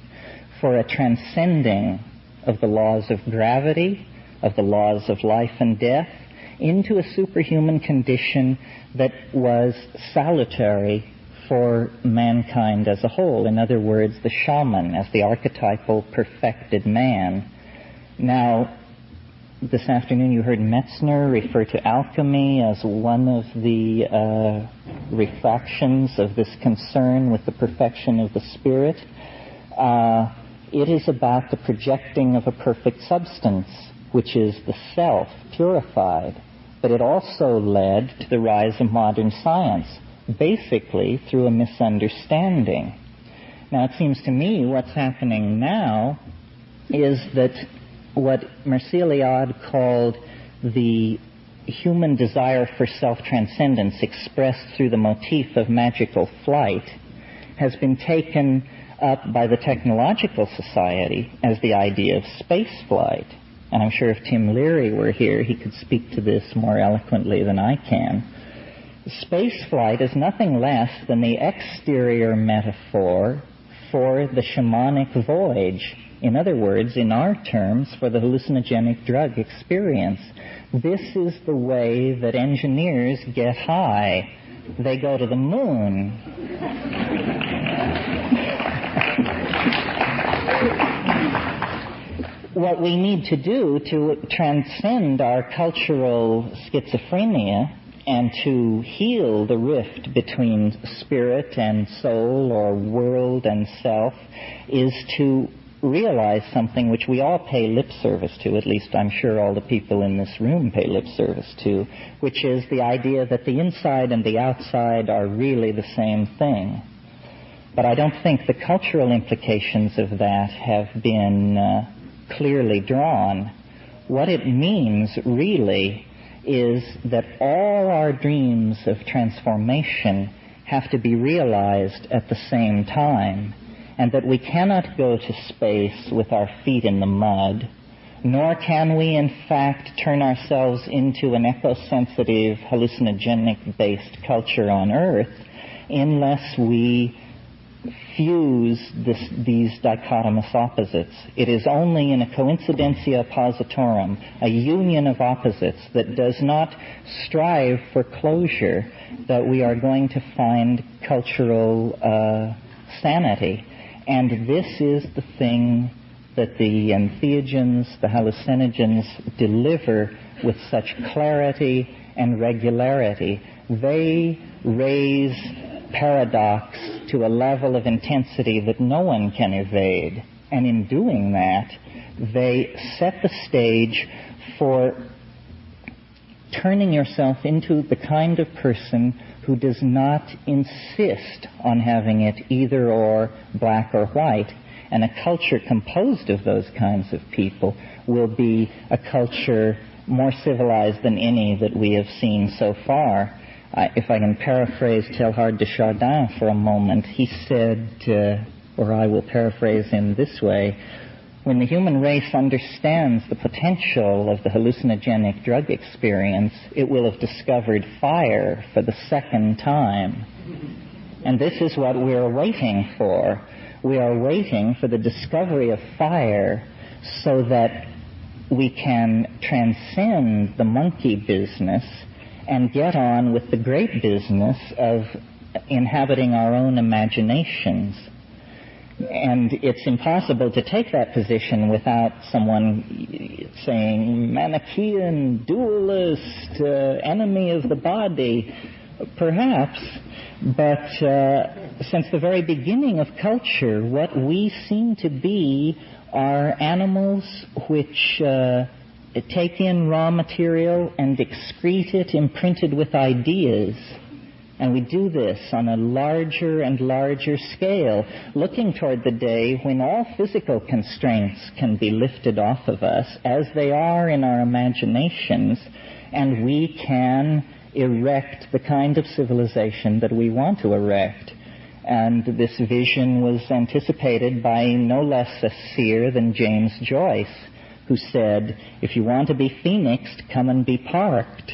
for a transcending of the laws of gravity, of the laws of life and death, into a superhuman condition that was salutary for mankind as a whole. In other words, the shaman as the archetypal perfected man. Now, this afternoon you heard Metzner refer to alchemy as one of the refractions of this concern with the perfection of the spirit. It is about the projecting of a perfect substance, which is the self, purified. But it also led to the rise of modern science, basically through a misunderstanding. Now, it seems to me what's happening now is that what Merceliade called the human desire for self-transcendence expressed through the motif of magical flight has been taken up by the technological society as the idea of space flight. And I'm sure if Tim Leary were here, he could speak to this more eloquently than I can. Space flight is nothing less than the exterior metaphor for the shamanic voyage. In other words, in our terms, for the hallucinogenic drug experience. This is the way that engineers get high. They go to the moon. what we need to do to transcend our cultural schizophrenia and to heal the rift between spirit and soul, or world and self, is to realize something which we all pay lip service to, at least I'm sure all the people in this room pay lip service to, which is the idea that the inside and the outside are really the same thing. But I don't think the cultural implications of that have been clearly drawn. What it means, really, is that all our dreams of transformation have to be realized at the same time, and that we cannot go to space with our feet in the mud, nor can we, in fact, turn ourselves into an eco-sensitive, hallucinogenic-based culture on Earth unless we fuse these dichotomous opposites. It is only in a coincidentia oppositorum, a union of opposites that does not strive for closure, that we are going to find cultural sanity. And this is the thing that the entheogens, the hallucinogens, deliver with such clarity and regularity. They raise paradox to a level of intensity that no one can evade. And in doing that, they set the stage for turning yourself into the kind of person who does not insist on having it either or, black or white. And a culture composed of those kinds of people will be a culture more civilized than any that we have seen so far. If I can paraphrase Teilhard de Chardin for a moment, he said, or I will paraphrase him this way, when the human race understands the potential of the hallucinogenic drug experience, it will have discovered fire for the second time. And this is what we are waiting for. We are waiting for the discovery of fire so that we can transcend the monkey business and get on with the great business of inhabiting our own imaginations. And it's impossible to take that position without someone saying, Manichaean, dualist, enemy of the body, perhaps. But since the very beginning of culture, what we seem to be are animals which take in raw material and excrete it imprinted with ideas. And we do this on a larger and larger scale, looking toward the day when all physical constraints can be lifted off of us, as they are in our imaginations, and we can erect the kind of civilization that we want to erect. And this vision was anticipated by no less a seer than James Joyce, who said, if you want to be phoenixed, come and be parked.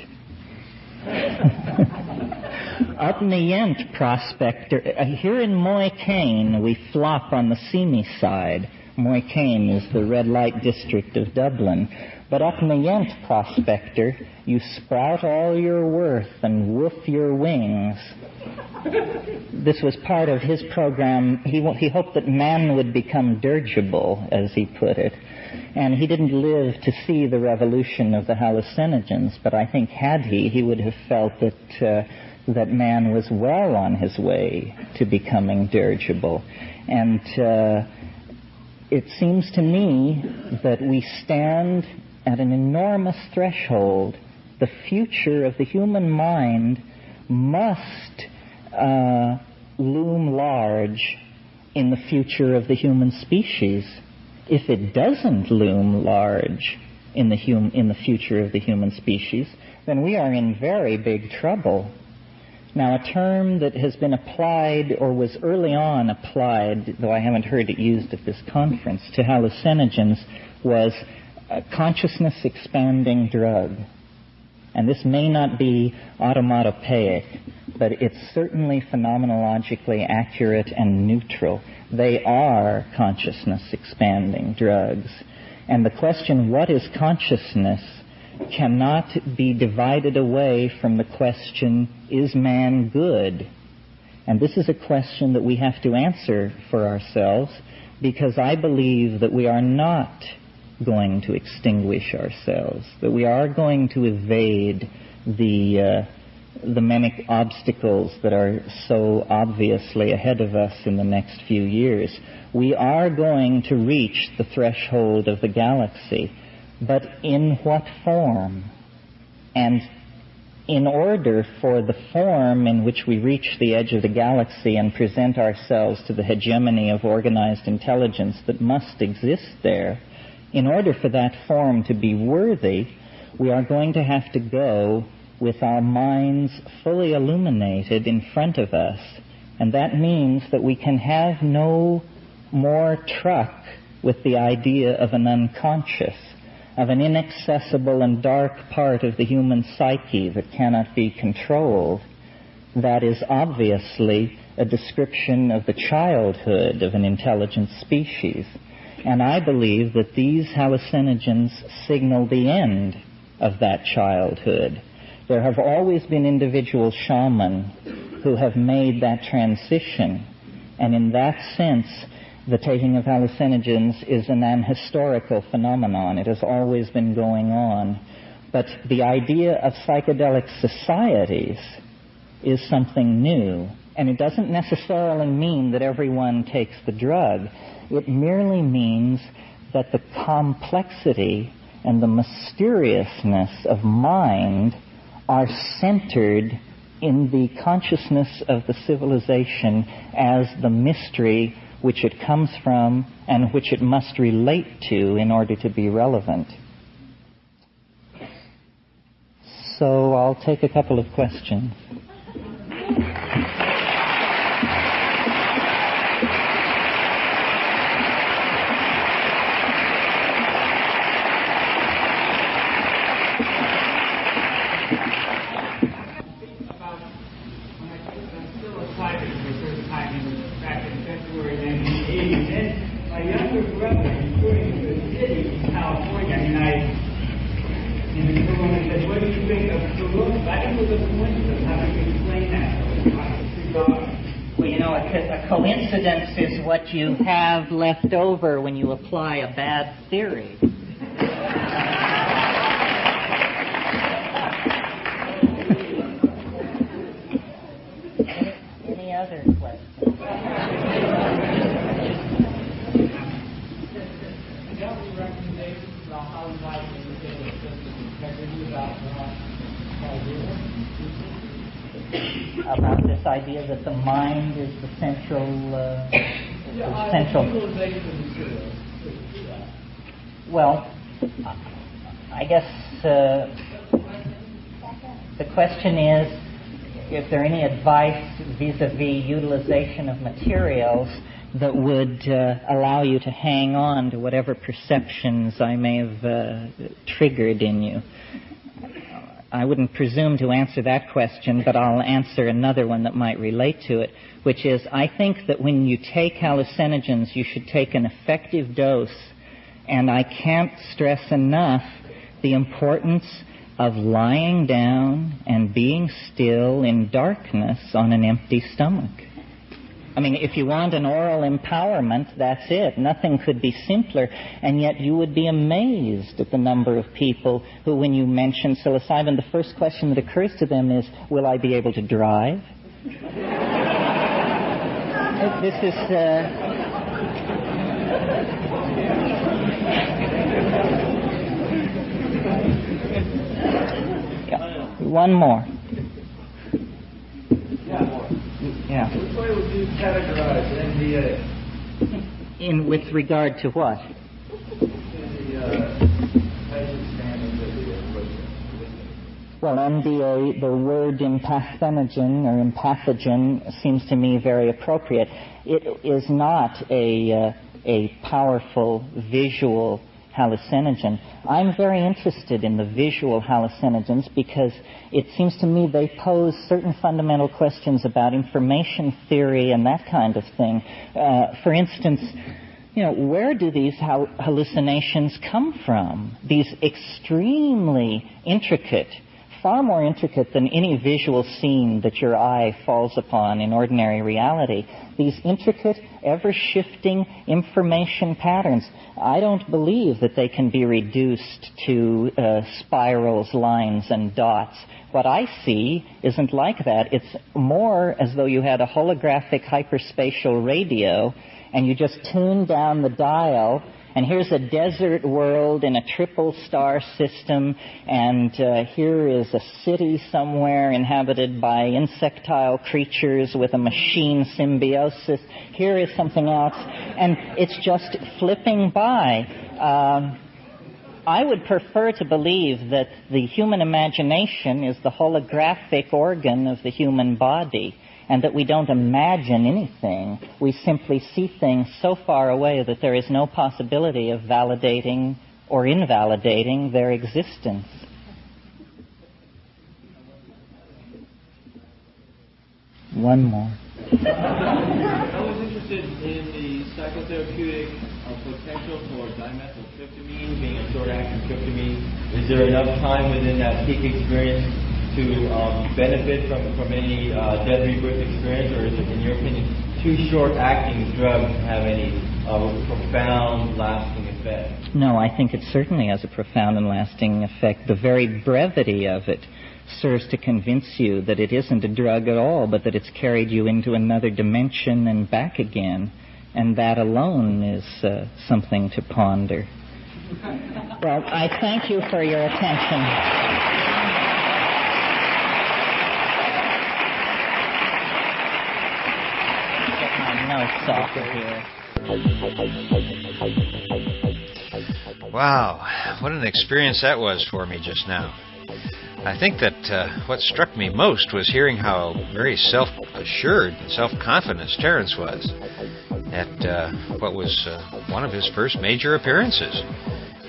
Upneyent prospector, here in Moycane, we flop on the seamy side. Moycane is the red light district of Dublin. But Upneyent prospector, you sprout all your worth and woof your wings. This was part of his program. He hoped that man would become dirigible, as he put it. And he didn't live to see the revolution of the hallucinogens, but I think had he would have felt that man was well on his way to becoming dirigible. And it seems to me that we stand at an enormous threshold. The future of the human mind must loom large in the future of the human species. If it doesn't loom large in the future of the human species, then we are in very big trouble. Now, a term that has been applied, or was early on applied, though I haven't heard it used at this conference, to hallucinogens, was a consciousness-expanding drug. And this may not be automatopoeic, but it's certainly phenomenologically accurate and neutral. They are consciousness-expanding drugs. And the question, what is consciousness, cannot be divided away from the question, is man good? And this is a question that we have to answer for ourselves, because I believe that we are not going to extinguish ourselves, that we are going to evade the many obstacles that are so obviously ahead of us in the next few years. We are going to reach the threshold of the galaxy, but in what form? And in order for the form in which we reach the edge of the galaxy and present ourselves to the hegemony of organized intelligence that must exist there, in order for that form to be worthy, we are going to have to go with our minds fully illuminated in front of us. And that means that we can have no more truck with the idea of an unconscious, of an inaccessible and dark part of the human psyche that cannot be controlled. That is obviously a description of the childhood of an intelligent species. And I believe that these hallucinogens signal the end of that childhood. There have always been individual shamans who have made that transition. And in that sense, the taking of hallucinogens is an ahistorical phenomenon. It has always been going on. But the idea of psychedelic societies is something new. And it doesn't necessarily mean that everyone takes the drug. It merely means that the complexity and the mysteriousness of mind are centered in the consciousness of the civilization as the mystery which it comes from and which it must relate to in order to be relevant. So I'll take a couple of questions. A coincidence is what you have left over when you apply a bad theory. Any other questions? About this idea that the mind is the central. Well, I guess the question is there any advice vis-a-vis utilization of materials that would allow you to hang on to whatever perceptions I may have triggered in you? I wouldn't presume to answer that question, but I'll answer another one that might relate to it, which is I think that when you take hallucinogens, you should take an effective dose, and I can't stress enough the importance of lying down and being still in darkness on an empty stomach. I mean, if you want an oral empowerment, that's it. Nothing could be simpler. And yet you would be amazed at the number of people who, when you mention psilocybin, the first question that occurs to them is, will I be able to drive? This is... Yeah. One more. Yeah. Which way would you categorize NDA? With regard to what? Well, NDA, the word empathenogen or empathogen seems to me very appropriate. It is not a powerful visual hallucinogen. I'm very interested in the visual hallucinogens because it seems to me they pose certain fundamental questions about information theory and that kind of thing. For instance, where do these hallucinations come from? These extremely intricate far more intricate than any visual scene that your eye falls upon in ordinary reality. These intricate, ever-shifting information patterns, I don't believe that they can be reduced to spirals, lines, and dots. What I see isn't like that. It's more as though you had a holographic hyperspatial radio and you just tune down the dial, and here's a desert world in a triple star system, and here is a city somewhere inhabited by insectile creatures with a machine symbiosis. Here is something else, and it's just flipping by. I would prefer to believe that the human imagination is the holographic organ of the human body, and that we don't imagine anything. We simply see things so far away that there is no possibility of validating or invalidating their existence. One more. I was interested in the psychotherapeutic potential for dimethyltryptamine being a short-acting tryptamine. Is there enough time within that peak experience to benefit from any death rebirth experience, or is it, in your opinion, too short-acting drugs have any profound, lasting effect? No, I think it certainly has a profound and lasting effect. The very brevity of it serves to convince you that it isn't a drug at all, but that it's carried you into another dimension and back again. And that alone is something to ponder. Well, I thank you for your attention. Wow, what an experience that was for me just now. I think that what struck me most was hearing how very self-assured and self-confident Terence was at what was one of his first major appearances.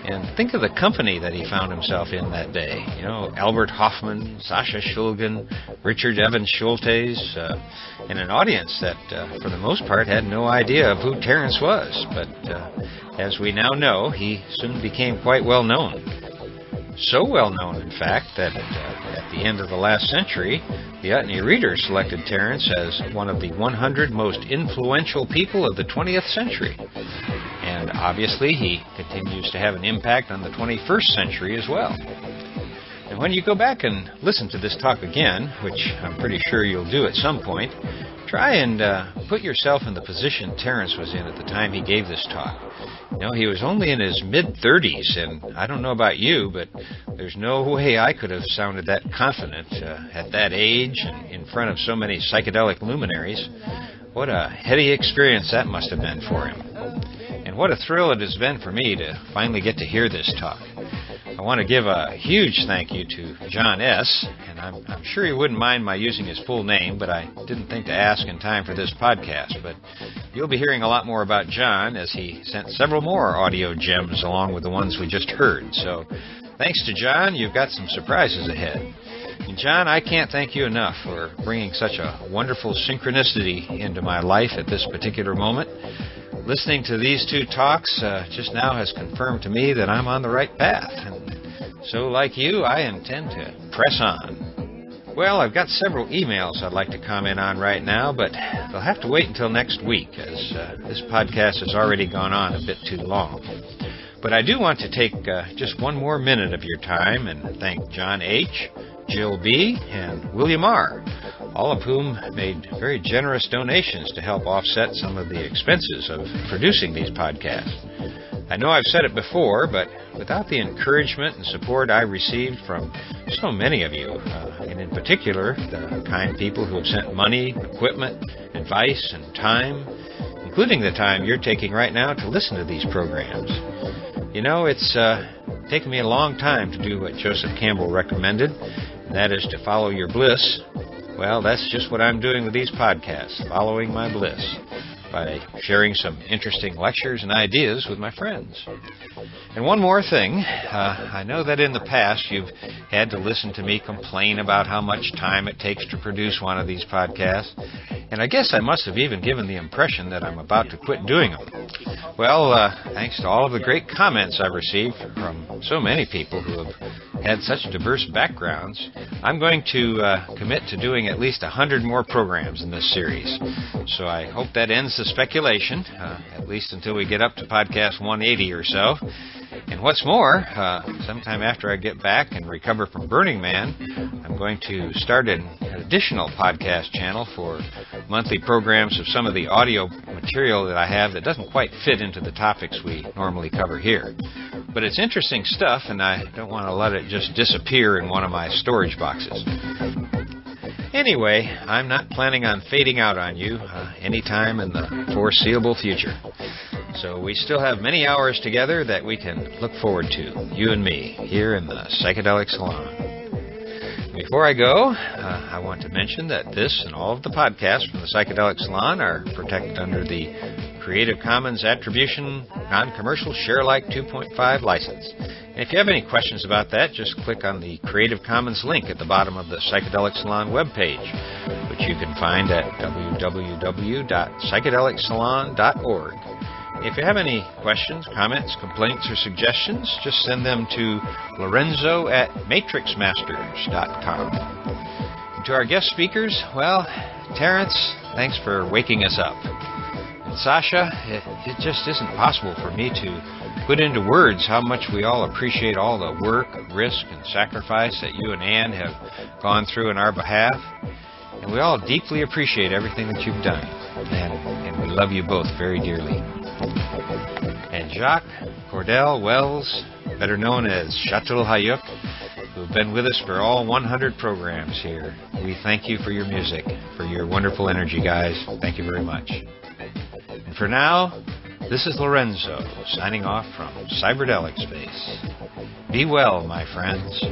And think of the company that he found himself in that day. You know, Albert Hoffman, Sasha Shulgin, Richard Evans Schultes, and an audience that, for the most part, had no idea of who Terence was. But as we now know, he soon became quite well known. So well known, in fact, that at the end of the last century, the Utne Reader selected Terence as one of the 100 most influential people of the 20th century. And obviously, he continues to have an impact on the 21st century as well. And when you go back and listen to this talk again, which I'm pretty sure you'll do at some point, try and put yourself in the position Terence was in at the time he gave this talk. You know, he was only in his mid-30s, and I don't know about you, but there's no way I could have sounded that confident at that age and in front of so many psychedelic luminaries. What a heady experience that must have been for him. And what a thrill it has been for me to finally get to hear this talk. I want to give a huge thank you to John S., and I'm sure he wouldn't mind my using his full name, but I didn't think to ask in time for this podcast. But you'll be hearing a lot more about John as he sent several more audio gems along with the ones we just heard. So thanks to John, you've got some surprises ahead. And John, I can't thank you enough for bringing such a wonderful synchronicity into my life at this particular moment. Listening to these two talks just now has confirmed to me that I'm on the right path. And so, like you, I intend to press on. Well, I've got several emails I'd like to comment on right now, but they'll have to wait until next week, as this podcast has already gone on a bit too long. But I do want to take just one more minute of your time and thank John H., Jill B., and William R., all of whom made very generous donations to help offset some of the expenses of producing these podcasts. I know I've said it before, but without the encouragement and support I received from so many of you, and in particular the kind people who have sent money, equipment, advice, and time, including the time you're taking right now to listen to these programs. You know, it's taken me a long time to do what Joseph Campbell recommended, and that is to follow your bliss. Well, that's just what I'm doing with these podcasts, following my bliss, by sharing some interesting lectures and ideas with my friends. And one more thing, I know that in the past you've had to listen to me complain about how much time it takes to produce one of these podcasts, and I guess I must have even given the impression that I'm about to quit doing them. Well, thanks to all of the great comments I've received from so many people who have had such diverse backgrounds, I'm going to commit to doing at least 100 more programs in this series. So I hope that ends the speculation, at least until we get up to podcast 180 or so. And what's more, sometime after I get back and recover from Burning Man, I'm going to start an additional podcast channel for monthly programs of some of the audio material that I have that doesn't quite fit into the topics we normally cover here. But it's interesting stuff, and I don't want to let it just disappear in one of my storage boxes. Anyway, I'm not planning on fading out on you anytime in the foreseeable future. So we still have many hours together that we can look forward to, you and me, here in the Psychedelic Salon. Before I go, I want to mention that this and all of the podcasts from the Psychedelic Salon are protected under the Creative Commons Attribution Non-Commercial Share-alike 2.5 license. And if you have any questions about that, just click on the Creative Commons link at the bottom of the Psychedelic Salon webpage, which you can find at www.psychedelicsalon.org. If you have any questions, comments, complaints, or suggestions, just send them to lorenzo@matrixmasters.com. And to our guest speakers, well, Terrence, thanks for waking us up. And Sasha, it just isn't possible for me to put into words how much we all appreciate all the work, risk, and sacrifice that you and Ann have gone through in our behalf. And we all deeply appreciate everything that you've done. And we love you both very dearly. And Jacques Cordell Wells, better known as Chateau Hayuk, who have been with us for all 100 programs here. We thank you for your music, for your wonderful energy, guys. Thank you very much. And for now, this is Lorenzo, signing off from Cyberdelic Space. Be well, my friends.